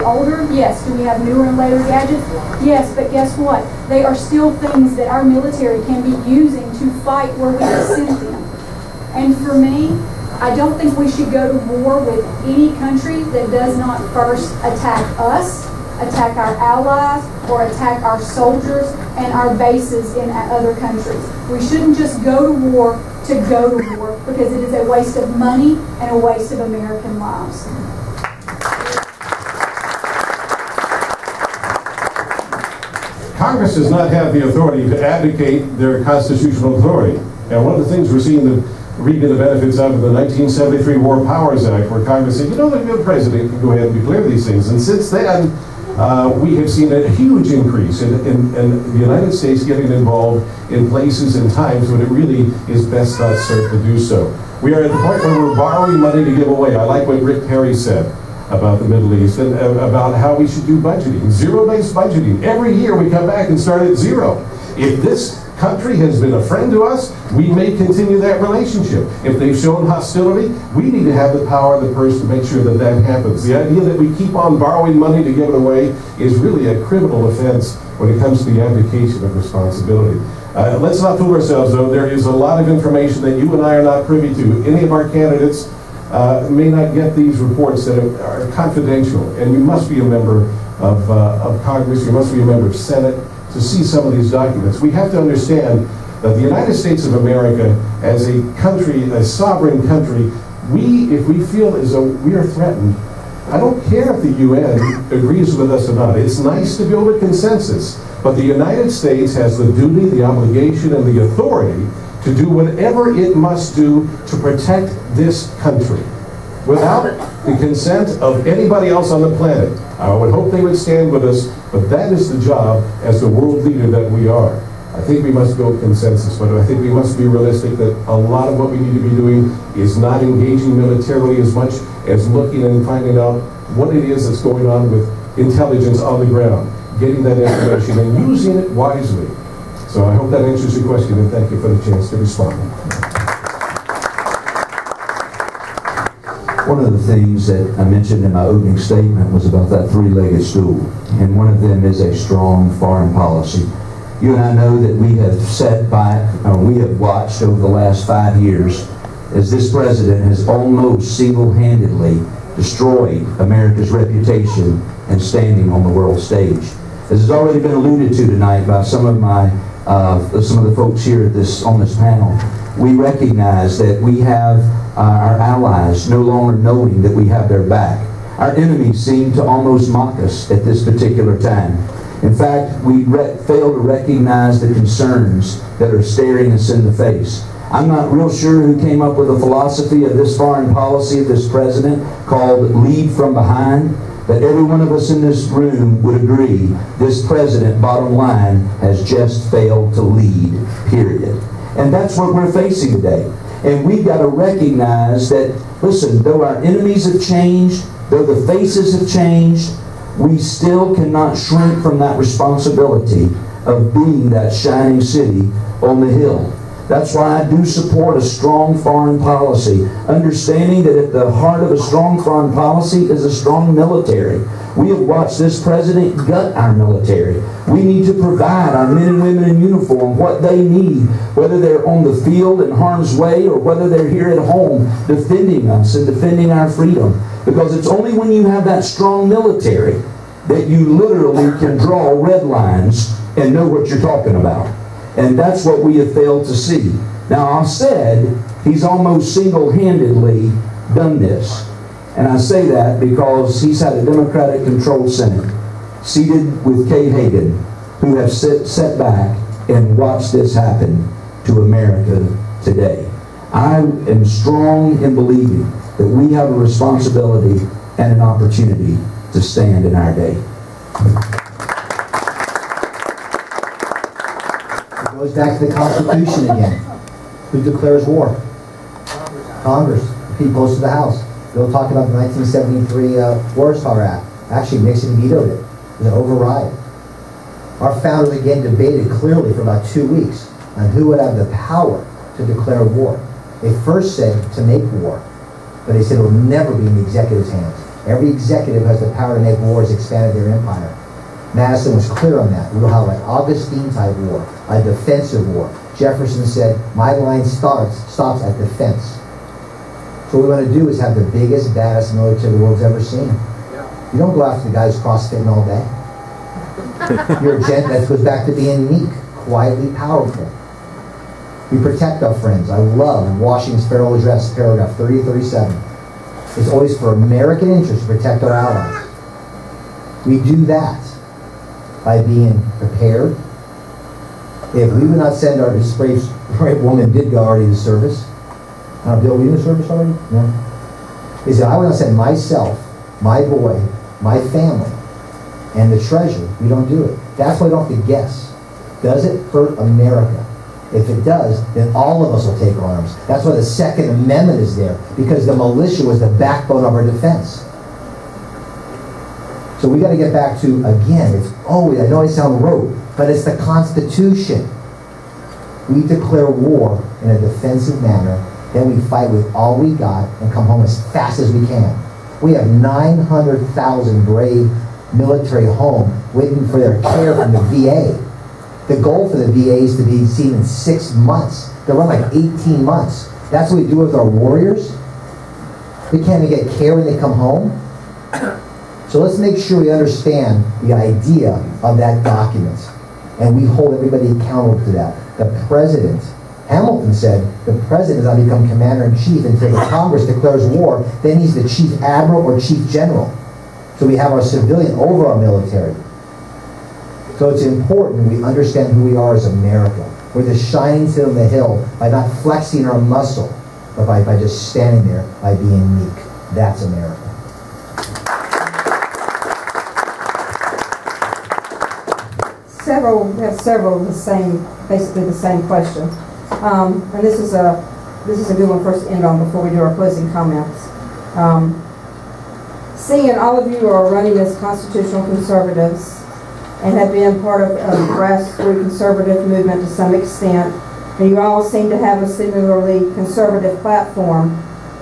older? Yes. Do we have newer and later gadgets? Yes, but guess what? They are still things that our military can be using to fight where we have sent them. And for me, I don't think we should go to war with any country that does not first attack us, attack our allies, or attack our soldiers and our bases in other countries. We shouldn't just go to war to go to war, because it is a waste of money and a waste of American lives. Congress does not have the authority to abdicate their constitutional authority. And one of the things we're seeing reaping the benefits of the 1973 War Powers Act, where Congress said, you know, the president can go ahead and declare these things. And since then, we have seen a huge increase in the United States getting involved in places and times when it really is best not served to do so. We are at the point where we're borrowing money to give away. I like what Rick Perry said about the Middle East and about how we should do budgeting, zero-based budgeting. Every year we come back and start at zero. If this country has been a friend to us, we may continue that relationship. If they've shown hostility, we need to have the power of the purse to make sure that that happens. The idea that we keep on borrowing money to give it away is really a criminal offense when it comes to the abdication of responsibility. Let's not fool ourselves, though. There is a lot of information that you and I are not privy to. Any of our candidates may not get these reports that are confidential, and you must be a member of Congress, you must be a member of Senate to see some of these documents. We have to understand that the United States of America, as a country, a sovereign country, if we feel as though we are threatened, I don't care if the UN agrees with us or not. It's nice to build a consensus, but the United States has the duty, the obligation, and the authority to do whatever it must do to protect this country without the consent of anybody else on the planet. I would hope they would stand with us, but that is the job as the world leader that we are. I think we must build consensus, but I think we must be realistic that a lot of what we need to be doing is not engaging militarily as much as looking and finding out what it is that's going on with intelligence on the ground, getting that information and using it wisely. So I hope that answers your question, and thank you for the chance to respond. One of the things that I mentioned in my opening statement was about that three-legged stool, and one of them is a strong foreign policy. You and I know that we have sat back, we have watched over the last 5 years as this president has almost single-handedly destroyed America's reputation and standing on the world stage. As has already been alluded to tonight by some of the folks here on this panel, we recognize that we have our allies no longer knowing that we have their back. Our enemies seem to almost mock us at this particular time. In fact, we fail to recognize the concerns that are staring us in the face. I'm not real sure who came up with the philosophy of this foreign policy of this president called lead from behind, but every one of us in this room would agree this president, bottom line, has just failed to lead, period. And that's what we're facing today. And we've got to recognize that, listen, though our enemies have changed, though the faces have changed, we still cannot shrink from that responsibility of being that shining city on the hill. That's why I do support a strong foreign policy, understanding that at the heart of a strong foreign policy is a strong military. We have watched this president gut our military. We need to provide our men and women in uniform what they need, whether they're on the field in harm's way or whether they're here at home defending us and defending our freedom. Because it's only when you have that strong military that you literally can draw red lines and know what you're talking about. And that's what we have failed to see. Now, I've said he's almost single-handedly done this. And I say that because he's had a Democratic-controlled Senate, seated with Kay Hagan, who have sat back and watched this happen to America today. I am strong in believing that we have a responsibility and an opportunity to stand in our day. It goes back to the Constitution again. Who declares war? Congress. The people close to the House. They'll talk about the 1973 Forest Fire Act. Actually, Nixon vetoed it. It was an override. Our founders again debated clearly for about 2 weeks on who would have the power to declare war. They first said to make war. but they said it will never be in the executive's hands. Every executive has the power to make wars, expanded their empire. Madison was clear on that. We will have an Augustine-type war, a defensive war. Jefferson said, my line stops at defense. So what we want to do is have the biggest, baddest military the world's ever seen. You don't go after the guys crossfitting all day. You're a gent that goes back to being meek, quietly powerful. We protect our friends. I love Washington's Federal Address, paragraph 30-37. It's always for American interests to protect our allies. We do that by being prepared. If we would not send our disgraced woman did go already to service. Bill, were you in the service already? No. He said, I would not send myself, my boy, my family, and the treasure. We don't do it. That's why we don't have to guess. Does it hurt America? If it does, then all of us will take arms. That's why the Second Amendment is there, because the militia was the backbone of our defense. So we got to get back to, again, it's always, I know I sound rote, but it's the Constitution. We declare war in a defensive manner, then we fight with all we got and come home as fast as we can. We have 900,000 brave military home waiting for their care from the VA. The goal for the VA is to be seen in 6 months. They run like 18 months. That's what we do with our warriors. They can't even get care when they come home. So let's make sure we understand the idea of that document. And we hold everybody accountable to that. The president, Hamilton said, the president does not become commander-in-chief until the Congress declares war. Then he's the chief admiral or chief general. So we have our civilian over our military. So it's important we understand who we are as America. We're the shining city on the hill by not flexing our muscle, but by just standing there, by being meek. That's America. We have several of the same, basically the same questions. And this is a good one for us to end on before we do our closing comments. Seeing all of you are running as constitutional conservatives and have been part of a grassroots conservative movement to some extent, and you all seem to have a similarly conservative platform,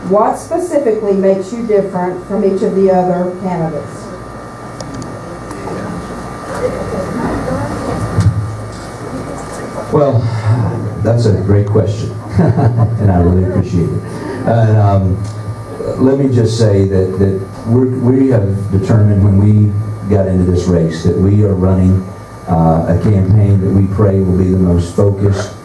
what specifically makes you different from each of the other candidates? Well, that's a great question, and I really appreciate it. Let me just say that we have determined when we got into this race that we are running a campaign that we pray will be the most focused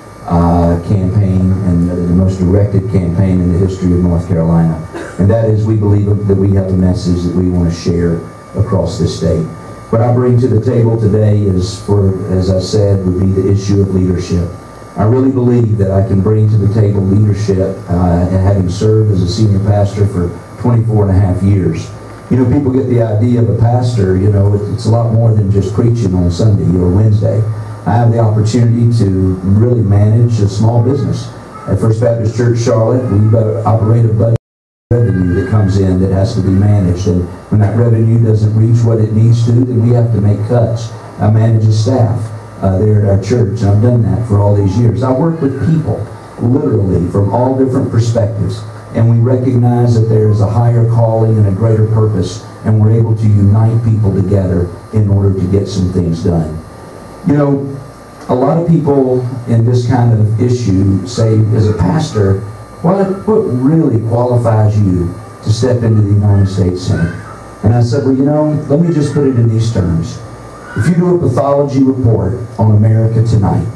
campaign and the most directed campaign in the history of North Carolina. And that is, we believe that we have a message that we want to share across this state. What I bring to the table today is, as I said, would be the issue of leadership. I really believe that I can bring to the table leadership, and having served as a senior pastor for 24.5 years. You know, people get the idea of a pastor, you know, it's a lot more than just preaching on Sunday or Wednesday. I have the opportunity to really manage a small business. At First Baptist Church Charlotte, we operate a budget revenue that comes in that has to be managed, and when that revenue doesn't reach what it needs to, then we have to make cuts. I manage a staff there at our church, and I've done that for all these years. I work with people, literally, from all different perspectives, and we recognize that there is a higher calling and a greater purpose, and we're able to unite people together in order to get some things done. You know, a lot of people in this kind of issue say, as a pastor, what really qualifies you to step into the United States Senate? And I said, well, you know, let me just put it in these terms. If you do a pathology report on America tonight,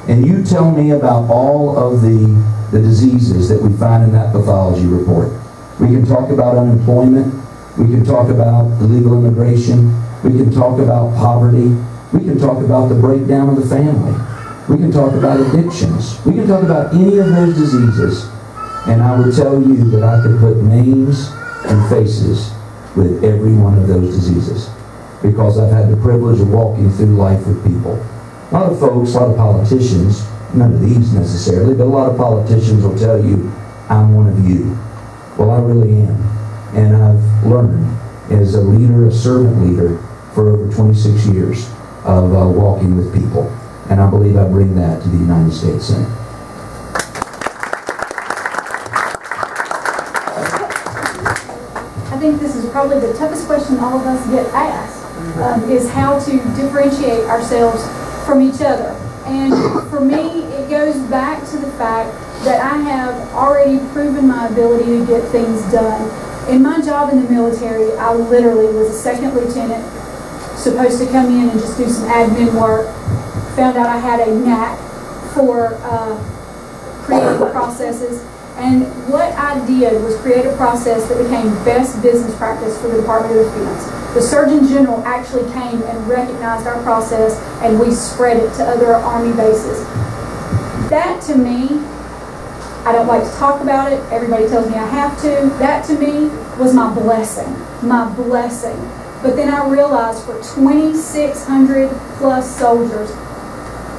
and you tell me about all of the diseases that we find in that pathology report, we can talk about unemployment, we can talk about illegal immigration, we can talk about poverty, we can talk about the breakdown of the family, we can talk about addictions, we can talk about any of those diseases, and I would tell you that I could put names and faces with every one of those diseases, because I've had the privilege of walking through life with people. A lot of folks, a lot of politicians, none of these necessarily, but a lot of politicians will tell you, I'm one of you. Well, I really am. And I've learned as a leader, a servant leader, for over 26 years of walking with people. And I believe I bring that to the United States Senate. I think this is probably the toughest question all of us get asked, is how to differentiate ourselves from each other. And for me, it goes back to the fact that I have already proven my ability to get things done. In my job in the military, I literally was a second lieutenant, supposed to come in and just do some admin work. Found out I had a knack for creating processes. And what I did was create a process that became best business practice for the Department of Defense. The Surgeon General actually came and recognized our process, and we spread it to other Army bases. That to me, I don't like to talk about it. Everybody tells me I have to. That to me was my blessing. My blessing. But then I realized for 2,600 plus soldiers,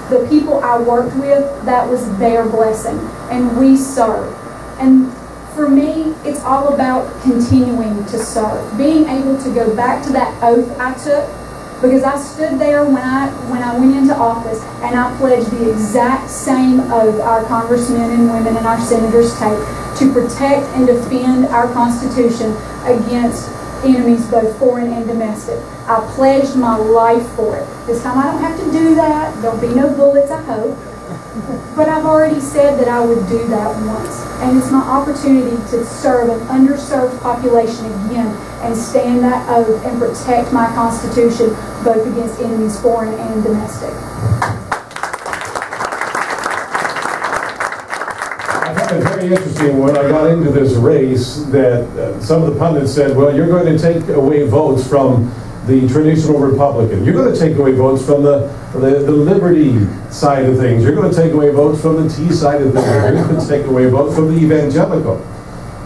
the people I worked with, that was their blessing. And we served. And for me, it's all about continuing to serve. Being able to go back to that oath I took, because I stood there when I went into office and I pledged the exact same oath our congressmen and women and our senators take to protect and defend our Constitution against enemies both foreign and domestic. I pledged my life for it. This time I don't have to do that. There'll be no bullets, I hope. But I've already said that I would do that once. And it's my opportunity to serve an underserved population again and stand that oath and protect my Constitution both against enemies foreign and domestic. I found it very interesting when I got into this race that some of the pundits said, well, you're going to take away votes from the traditional Republican. You're going to take away votes from the liberty side of things. You're going to take away votes from the T side of things. You're going to take away votes from the evangelical.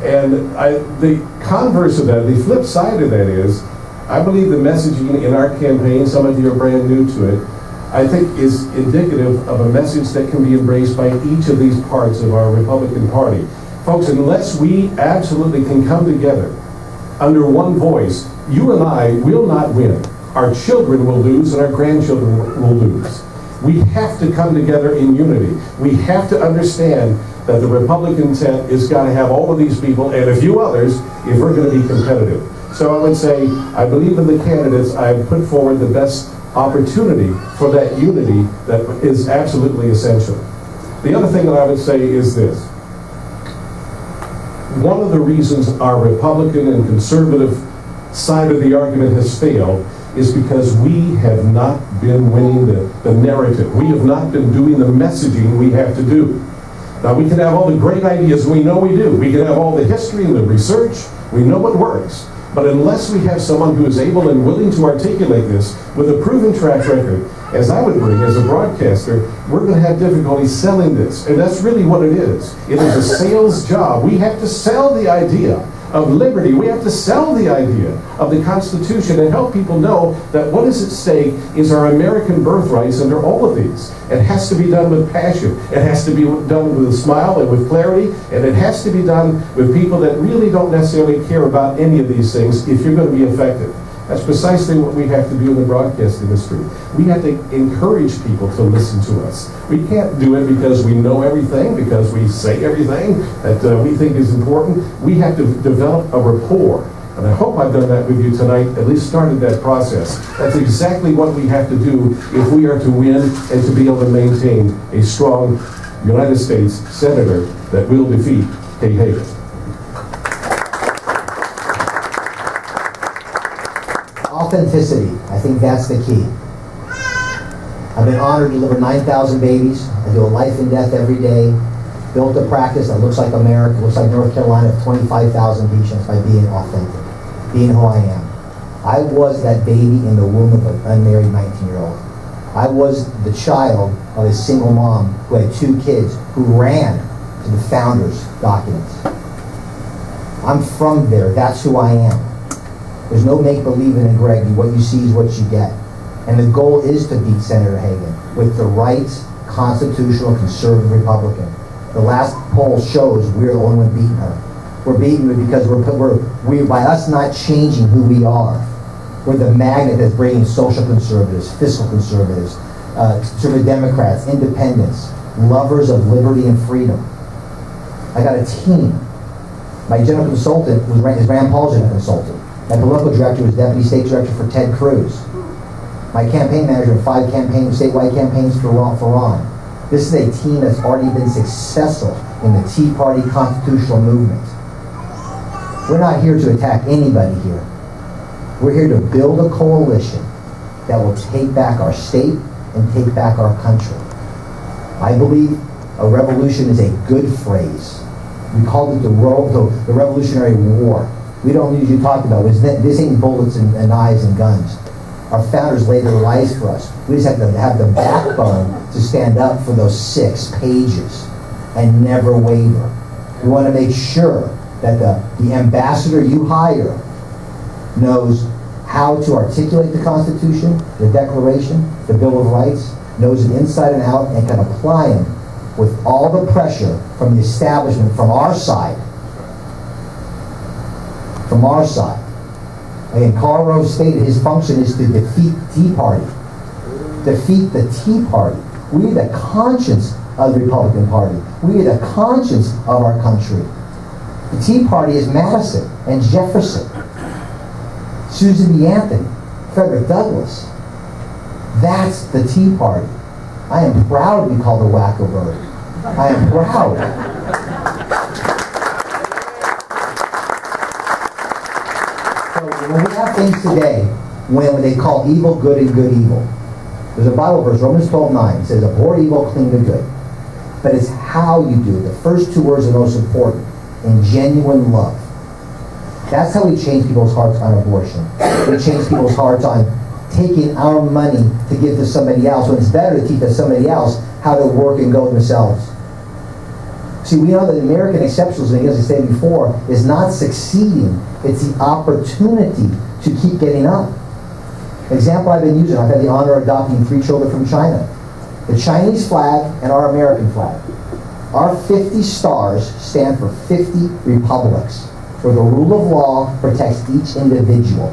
And the converse of that, the flip side of that is, I believe the messaging in our campaign, some of you are brand new to it, I think is indicative of a message that can be embraced by each of these parts of our Republican Party. Folks, unless we absolutely can come together under one voice, you and I will not win. Our children will lose and our grandchildren will lose. We have to come together in unity. We have to understand that the Republican intent is got to have all of these people and a few others if we're going to be competitive. So I would say, I believe in the candidates. I've put forward the best opportunity for that unity that is absolutely essential. The other thing that I would say is this. One of the reasons our Republican and conservative side of the argument has failed is because we have not been winning the narrative. We have not been doing the messaging we have to do. Now, we can have all the great ideas, we know we do. We can have all the history and the research, we know what works. But unless we have someone who is able and willing to articulate this with a proven track record, as I would bring as a broadcaster, we're going to have difficulty selling this. And that's really what it is. It is a sales job. We have to sell the idea of liberty. We have to sell the idea of the Constitution and help people know that what is at stake is our American birthrights under all of these. It has to be done with passion. It has to be done with a smile and with clarity, and it has to be done with people that really don't necessarily care about any of these things if you're going to be effective. That's precisely what we have to do in the broadcast industry. We have to encourage people to listen to us. We can't do it because we know everything, because we say everything that we think is important. We have to develop a rapport. And I hope I've done that with you tonight, at least started that process. That's exactly what we have to do if we are to win and to be able to maintain a strong United States senator that will defeat Kay Hagan. Authenticity, I think that's the key. I've been honored to deliver 9,000 babies. I do a life and death every day. Built a practice that looks like America, looks like North Carolina, of 25,000 patients by being authentic, being who I am. I was that baby in the womb of an unmarried 19-year-old. I was the child of a single mom who had 2 kids who ran to the founders' documents. I'm from there. That's who I am. There's no make-believing in Greg. What you see is what you get. And the goal is to beat Senator Hagan with the right constitutional conservative Republican. The last poll shows we're the only one beating her. We're beating her because we're by us not changing who we are. We're the magnet that's bringing social conservatives, fiscal conservatives, conservative Democrats, independents, lovers of liberty and freedom. I got a team My general consultant is Rand Paul's general consultant. My political director was deputy state director for Ted Cruz. My campaign manager of 5 statewide campaigns for Ron. This is a team that's already been successful in the Tea Party constitutional movement. We're not here to attack anybody here. We're here to build a coalition that will take back our state and take back our country. I believe a revolution is a good phrase. We called it the Revolutionary War. We don't usually talk about it. This ain't bullets and knives and guns. Our founders laid their lives for us. We just have to have the backbone to stand up for those 6 pages and never waver. We want to make sure that the ambassador you hire knows how to articulate the Constitution, the Declaration, the Bill of Rights, knows it inside and out, and can apply them with all the pressure from the establishment, from our side. From our side. Again, Karl Rove stated his function is to defeat Tea Party. Defeat the Tea Party. We are the conscience of the Republican Party. We are the conscience of our country. The Tea Party is Madison and Jefferson, Susan B. Anthony, Frederick Douglass. That's the Tea Party. I am proud to be called the Wacko Bird. I am proud. So when we have things today, when they call evil good and good evil, there's a Bible verse, Romans 12:9. It says, abhor evil, cling to good. But it's how you do it. The first 2 words are most important. And genuine love. That's how we change people's hearts on abortion. We change people's hearts on taking our money to give to somebody else when it's better to teach somebody else how to work and go themselves. See, we know that American exceptionalism, as I said before, is not succeeding. It's the opportunity to keep getting up. Example I've been using, I've had the honor of adopting 3 children from China. The Chinese flag and our American flag. Our 50 stars stand for 50 republics, where the rule of law protects each individual.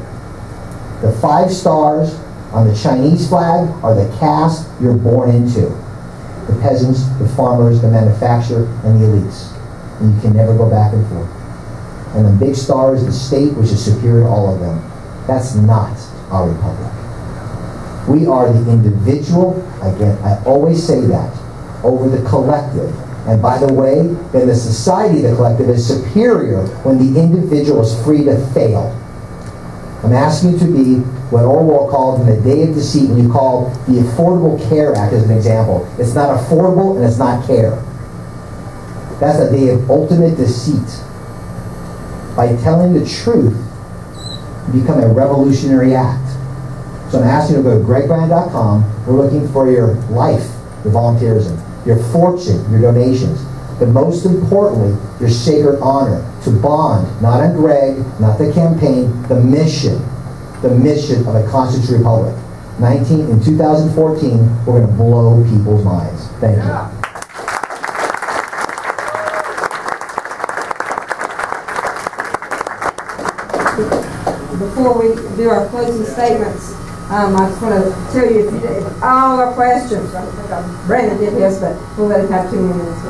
The 5 stars on the Chinese flag are the caste you're born into. The peasants, the farmers, the manufacturer, and the elites. And you can never go back and forth. And the big star is the state, which is superior to all of them. That's not our republic. We are the individual, again, I always say that, over the collective. And by the way, then the society, the collective, is superior when the individual is free to fail. I'm asking you to be what Orwell called in the day of deceit, when you call the Affordable Care Act as an example. It's not affordable and it's not care. That's a day of ultimate deceit. By telling the truth, you become a revolutionary act. So I'm asking you to go to gregbrand.com. We're looking for your life, your volunteerism, your fortune, your donations, but most importantly, your sacred honor to bond, not on Greg, not the campaign, the mission of a constitutional republic. In 2014, we're going to blow people's minds. Thank you. Before we do our closing statements, I just want to tell you, if all our questions, I think Brannon did this, but we'll let him have 2 minutes.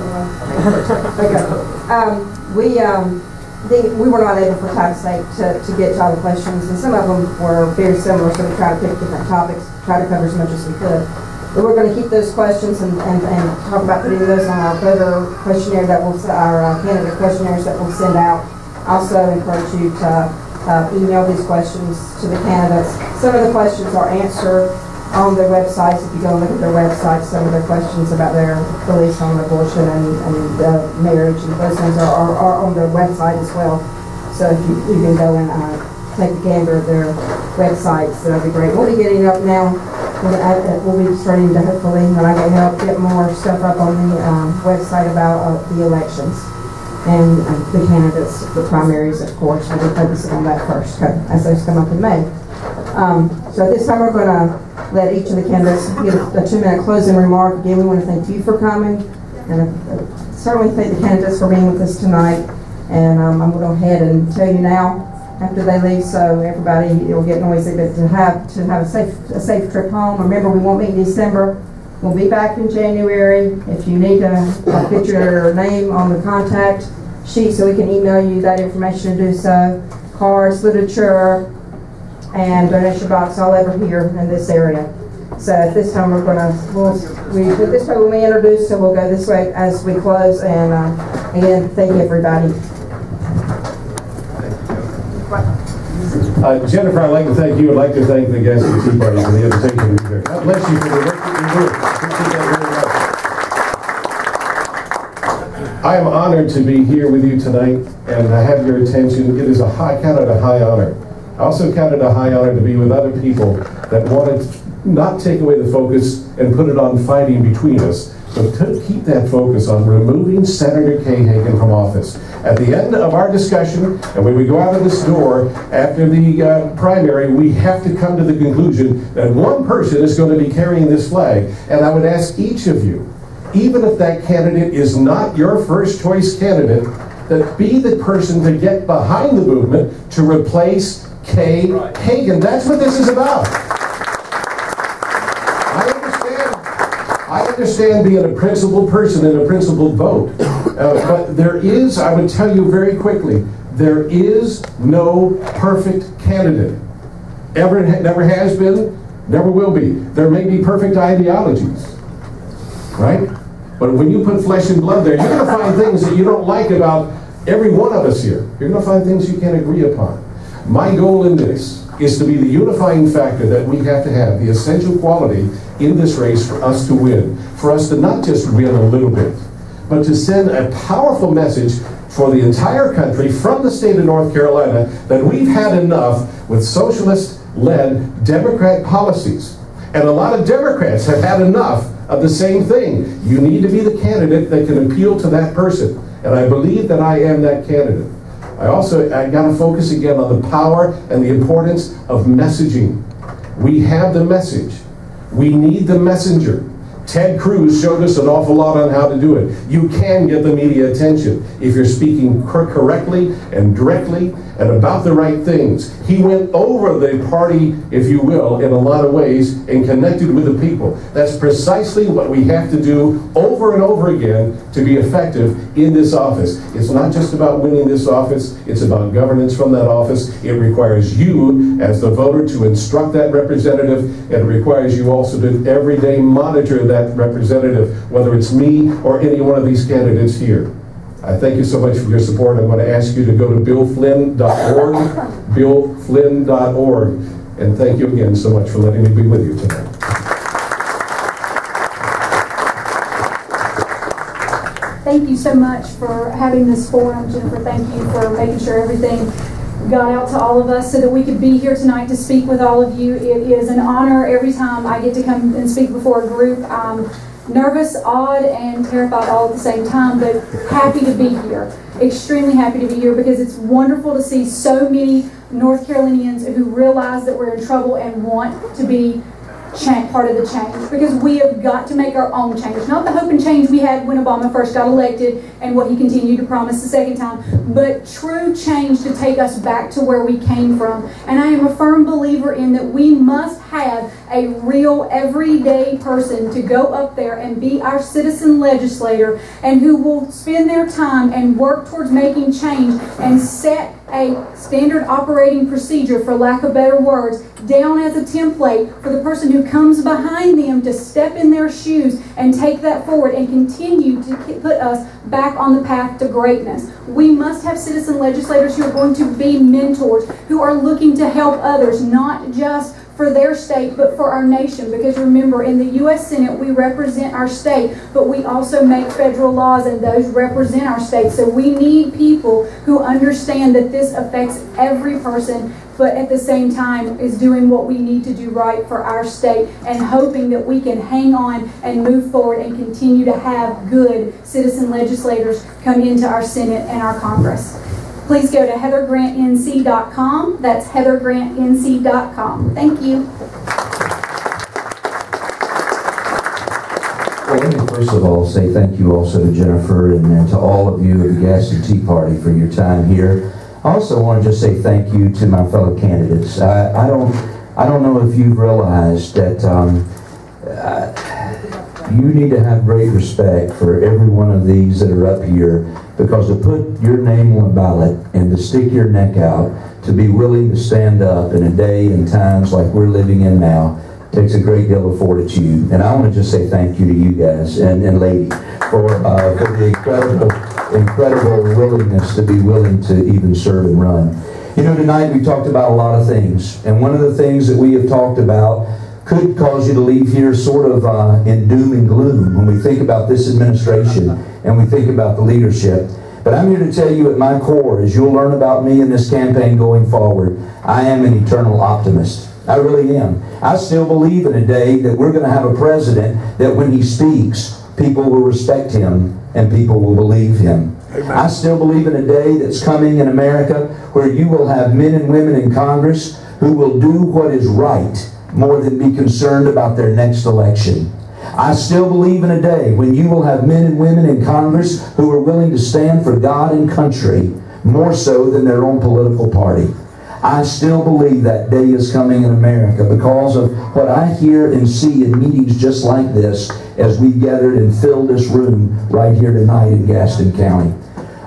We were not able for time's sake to get to all the questions, and some of them were very similar, so we tried to pick different topics, try to cover as much as we could. But we're going to keep those questions and talk about putting those on our voter questionnaire our candidate questionnaires that we'll send out. Also encourage you to email these questions to the candidates. Some of the questions are answered on their websites. If you go and look at their websites, some of their questions about their beliefs on abortion and marriage and those things are on their website as well. So if you can go and take a gander at their websites, that'll be great. We'll be getting up now. We'll be starting to hopefully, when I get help, get more stuff up on the website about the elections. And the candidates, the primaries, of course, we'll be focusing on that first as those come up in May. So at this time, we're going to let each of the candidates give a 2-minute closing remark. Again, we want to thank you for coming, and certainly thank the candidates for being with us tonight. And I'm going to go ahead and tell you now, after they leave, so everybody, it will get noisy, but to have a safe trip home. Remember, we won't meet in December. We'll be back in January. If you need to get your name on the contact sheet so we can email you that information to do so. Cards, literature, and donation box all over here in this area. So at this time we're gonna, this way when we introduce, so we'll go this way as we close. And again, thank you everybody. Jennifer, I'd like to thank you. I'd like to thank the Gaston Tea Party for the invitation to be here. God bless you for the work that you do. Appreciate that very much. I am honored to be here with you tonight, and I have your attention. It is I count it a high honor. I also count it a high honor to be with other people that want to not take away the focus and put it on fighting between us, but to keep that focus on removing Senator Kay Hagan from office. At the end of our discussion, and when we go out of this door after the primary, we have to come to the conclusion that one person is going to be carrying this flag. And I would ask each of you, even if that candidate is not your first choice candidate, that be the person to get behind the movement to replace Kay Hagan. That's what this is about. I understand being a principled person and a principled vote. But there is, I would tell you very quickly, there is no perfect candidate. Never has been, never will be. There may be perfect ideologies, right? But when you put flesh and blood there, you're going to find things that you don't like about every one of us here. You're going to find things you can't agree upon. My goal in this is to be the unifying factor that we have to have, the essential quality in this race for us to win, for us to not just win a little bit, but to send a powerful message for the entire country from the state of North Carolina that we've had enough with socialist-led Democrat policies. And a lot of Democrats have had enough of the same thing. You need to be the candidate that can appeal to that person. And I believe that I am that candidate. I got to focus again on the power and the importance of messaging. We have the message. We need the messenger. Ted Cruz showed us an awful lot on how to do it. You can get the media attention if you're speaking correctly and directly and about the right things. He went over the party, if you will, in a lot of ways and connected with the people. That's precisely what we have to do over and over again to be effective in this office. It's not just about winning this office, it's about governance from that office. It requires you as the voter to instruct that representative, and it requires you also to every day monitor that representative, whether it's me or any one of these candidates here. I thank you so much for your support. I'm going to ask you to go to billflynn.org, billflynn.org, and thank you again so much for letting me be with you tonight. Thank you so much for having this forum, Jennifer. Thank you for making sure everything got out to all of us so that we could be here tonight to speak with all of you. It is an honor every time I get to come and speak before a group. I'm nervous, awed, and terrified all at the same time, but happy to be here. Extremely happy to be here because it's wonderful to see so many North Carolinians who realize that we're in trouble and want to be part of the change, because we have got to make our own change. Not the hope and change we had when Obama first got elected and what he continued to promise the second time, but true change to take us back to where we came from. And I am a firm believer in that we must have a real everyday person to go up there and be our citizen legislator, and who will spend their time and work towards making change and set a standard operating procedure, for lack of better words, down as a template for the person who comes behind them to step in their shoes and take that forward and continue to put us back on the path to greatness. We must have citizen legislators who are going to be mentors, who are looking to help others, not just for their state, but for our nation. Because remember, in the U.S. Senate, we represent our state, but we also make federal laws, and those represent our state. So we need people who understand that this affects every person, but at the same time is doing what we need to do right for our state, and hoping that we can hang on and move forward and continue to have good citizen legislators come into our Senate and our Congress. Please go to heathergrantnc.com. That's heathergrantnc.com. Thank you. Well, let me first of all say thank you also to Jennifer and to all of you at the Gaston Tea Party for your time here. I also want to just say thank you to my fellow candidates. I don't know if you've realized that you need to have great respect for every one of these that are up here, Because to put your name on a ballot and to stick your neck out, to be willing to stand up in a day and times like we're living in now, takes a great deal of fortitude. And I want to just say thank you to you guys and lady for the incredible willingness to be willing to even serve and run. You know, tonight we talked about a lot of things, and one of the things that we have talked about could cause you to leave here sort of in doom and gloom when we think about this administration and we think about the leadership. But I'm here to tell you at my core, as you'll learn about me in this campaign going forward, I am an eternal optimist. I really am. I still believe in a day that we're going to have a president that when he speaks, people will respect him and people will believe him. Amen. I still believe in a day that's coming in America where you will have men and women in Congress who will do what is right more than be concerned about their next election. I still believe in a day when you will have men and women in Congress who are willing to stand for God and country more so than their own political party. I still believe that day is coming in America because of what I hear and see in meetings just like this as we gathered and filled this room right here tonight in Gaston County.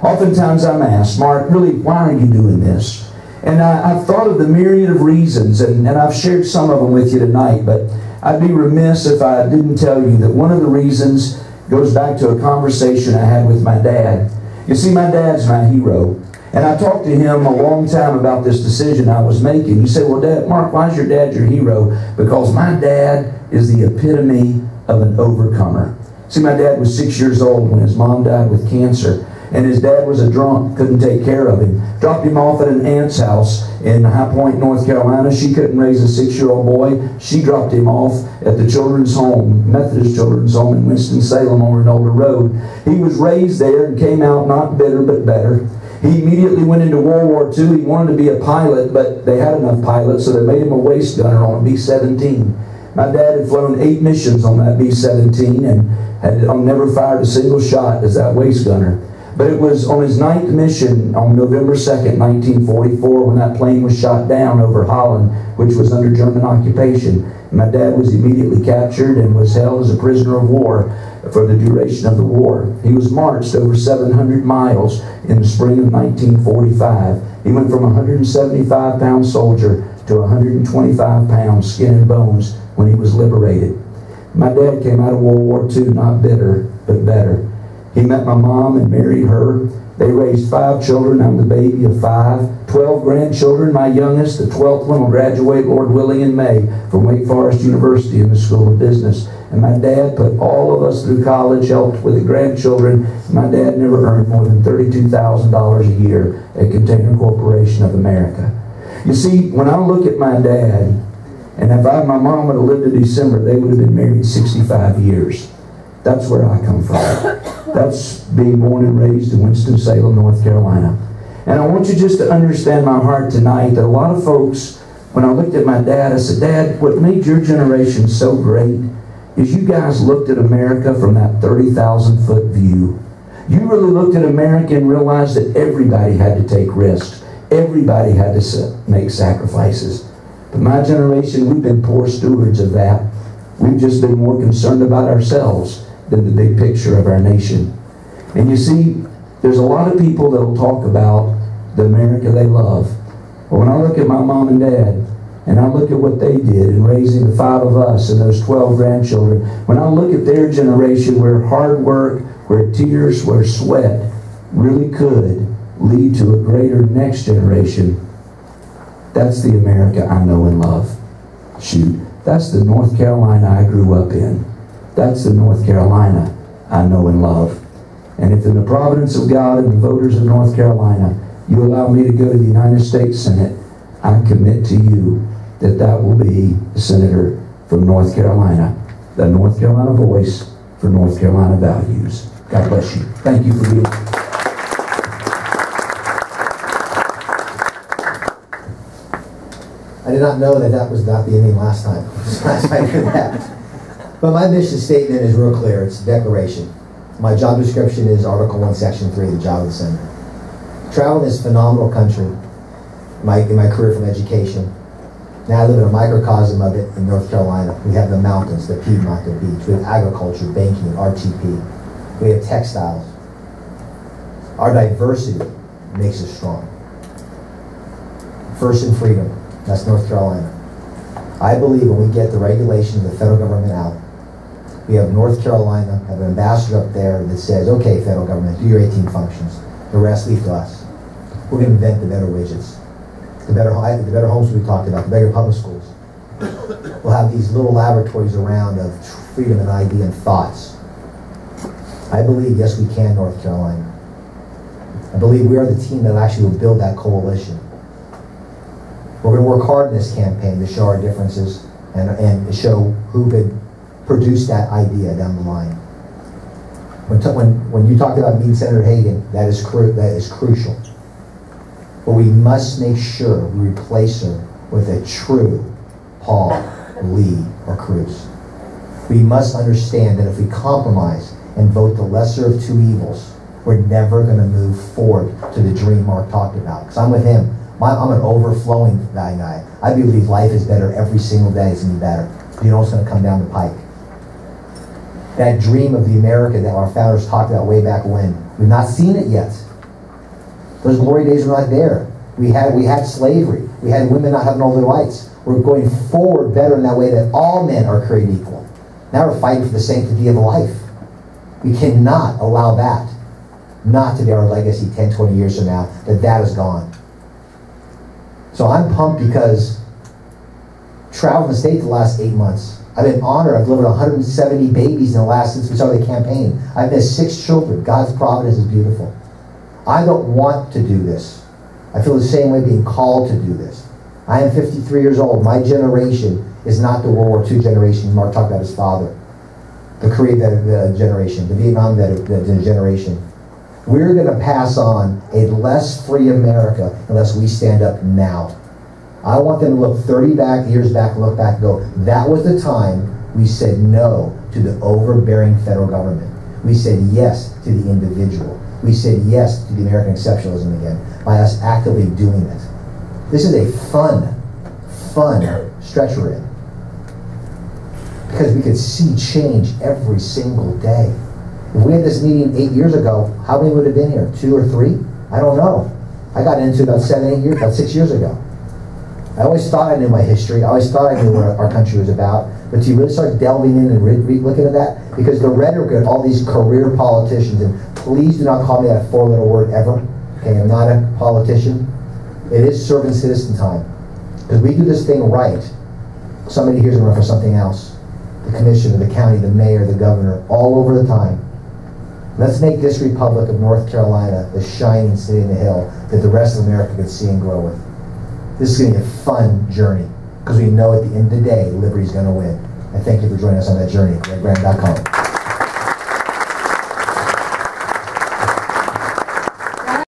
Oftentimes I'm asked, Mark, really, why are you doing this? And I've thought of the myriad of reasons, and I've shared some of them with you tonight, but I'd be remiss if I didn't tell you that one of the reasons goes back to a conversation I had with my dad. You see, my dad's my hero. And I talked to him a long time about this decision I was making. You say, well, Dad, Mark, why is your dad your hero? Because my dad is the epitome of an overcomer. See, my dad was 6 years old when his mom died with cancer. And his dad was a drunk, couldn't take care of him. Dropped him off at an aunt's house in High Point, North Carolina. She couldn't raise a 6-year-old boy. She dropped him off at the children's home, Methodist Children's Home in Winston-Salem on Rinalda Road. He was raised there and came out not bitter but better. He immediately went into World War II. He wanted to be a pilot, but they had enough pilots, so they made him a waist gunner on a B-17. My dad had flown 8 missions on that B-17 and had never fired a single shot as that waist gunner. But it was on his 9th mission on November 2nd, 1944, when that plane was shot down over Holland, which was under German occupation. And my dad was immediately captured and was held as a prisoner of war for the duration of the war. He was marched over 700 miles in the spring of 1945. He went from a 175-pound soldier to a 125-pound skin and bones when he was liberated. My dad came out of World War II not bitter, but better. He met my mom and married her. They raised 5 children. I'm the baby of 5. 12 grandchildren. My youngest, the 12th one, will graduate, Lord willing, in May from Wake Forest University in the School of Business. And my dad put all of us through college, helped with the grandchildren. My dad never earned more than $32,000 a year at Container Corporation of America. You see, when I look at my dad, and if my mom would have lived to December, they would have been married 65 years. That's where I come from. That's being born and raised in Winston-Salem, North Carolina. And I want you just to understand my heart tonight that a lot of folks, when I looked at my dad, I said, Dad, what made your generation so great is you guys looked at America from that 30,000-foot view. You really looked at America and realized that everybody had to take risks. Everybody had to make sacrifices. But my generation, we've been poor stewards of that. We've just been more concerned about ourselves than the big picture of our nation. And you see, there's a lot of people that will talk about the America they love. But when I look at my mom and dad, and I look at what they did in raising the 5 of us and those 12 grandchildren, when I look at their generation where hard work, where tears, where sweat really could lead to a greater next generation, that's the America I know and love. Shoot, that's the North Carolina I grew up in. That's the North Carolina I know and love. And if in the providence of God and the voters of North Carolina, you allow me to go to the United States Senate, I commit to you that that will be the senator from North Carolina, the North Carolina voice for North Carolina values. God bless you. Thank you for being here. I did not know that that was not the ending last time. Last time I did that. But my mission statement is real clear. It's a declaration. My job description is Article 1, Section 3, the job of the senator. Traveling this phenomenal country in my career from education. Now I live in a microcosm of it in North Carolina. We have the mountains, the Piedmont, the beach. We have agriculture, banking, RTP. We have textiles. Our diversity makes us strong. First in freedom, that's North Carolina. I believe when we get the regulations of the federal government out, we have North Carolina, have an ambassador up there that says, okay, federal government, do your 18 functions. The rest leave to us. We're going to invent the better widgets, the better homes we talked about, the better public schools. We'll have these little laboratories around of freedom and idea and thoughts. I believe, yes, we can, North Carolina. I believe we are the team that actually will build that coalition. We're going to work hard in this campaign to show our differences and to show who could produce that idea down the line. When you talked about meeting Senator Hagan, that is crucial. But we must make sure we replace her with a true Paul, Lee, or Cruz. We must understand that if we compromise and vote the lesser of two evils, we're never going to move forward to the dream Mark talked about. Because I'm with him. I'm an overflowing guy. I believe life is better every single day. It's going to be better. You know what's going to come down the pike. That dream of the America that our founders talked about way back when, we've not seen it yet. Those glory days are not there. We had slavery. We had women not having all their rights. We're going forward better in that way that all men are created equal. Now we're fighting for the sanctity of life. We cannot allow that not to be our legacy 10, 20 years from now, that is gone. So I'm pumped because traveling the state the last 8 months, I've been honored. I've delivered 170 babies since we started the campaign. I've missed 6 children. God's providence is beautiful. I don't want to do this. I feel the same way being called to do this. I am 53 years old. My generation is not the World War II generation. Mark talked about his father. The Korean generation, the Vietnam generation. We're going to pass on a less free America unless we stand up now. I want them to look 30 years back, look back and go, that was the time we said no to the overbearing federal government. We said yes to the individual. We said yes to the American exceptionalism again by us actively doing it. This is a fun stretch we're in. Because we could see change every single day. If we had this meeting 8 years ago, how many would have been here? 2 or 3? I don't know. I got into it about 6 years ago. I always thought I knew my history. I always thought I knew what our country was about. But you really start delving in and looking at that, because the rhetoric of all these career politicians, and please do not call me that 4-letter word ever. Okay, I'm not a politician. It is servant citizen time. Because we do this thing right. Somebody here's going to run for something else. The commissioner, the county, the mayor, the governor, all over the time. Let's make this Republic of North Carolina the shining city in the hill that the rest of America could see and grow with. This is going to be a fun journey, because we know at the end of the day, liberty's going to win. I thank you for joining us on that journey. GregBrannon.com.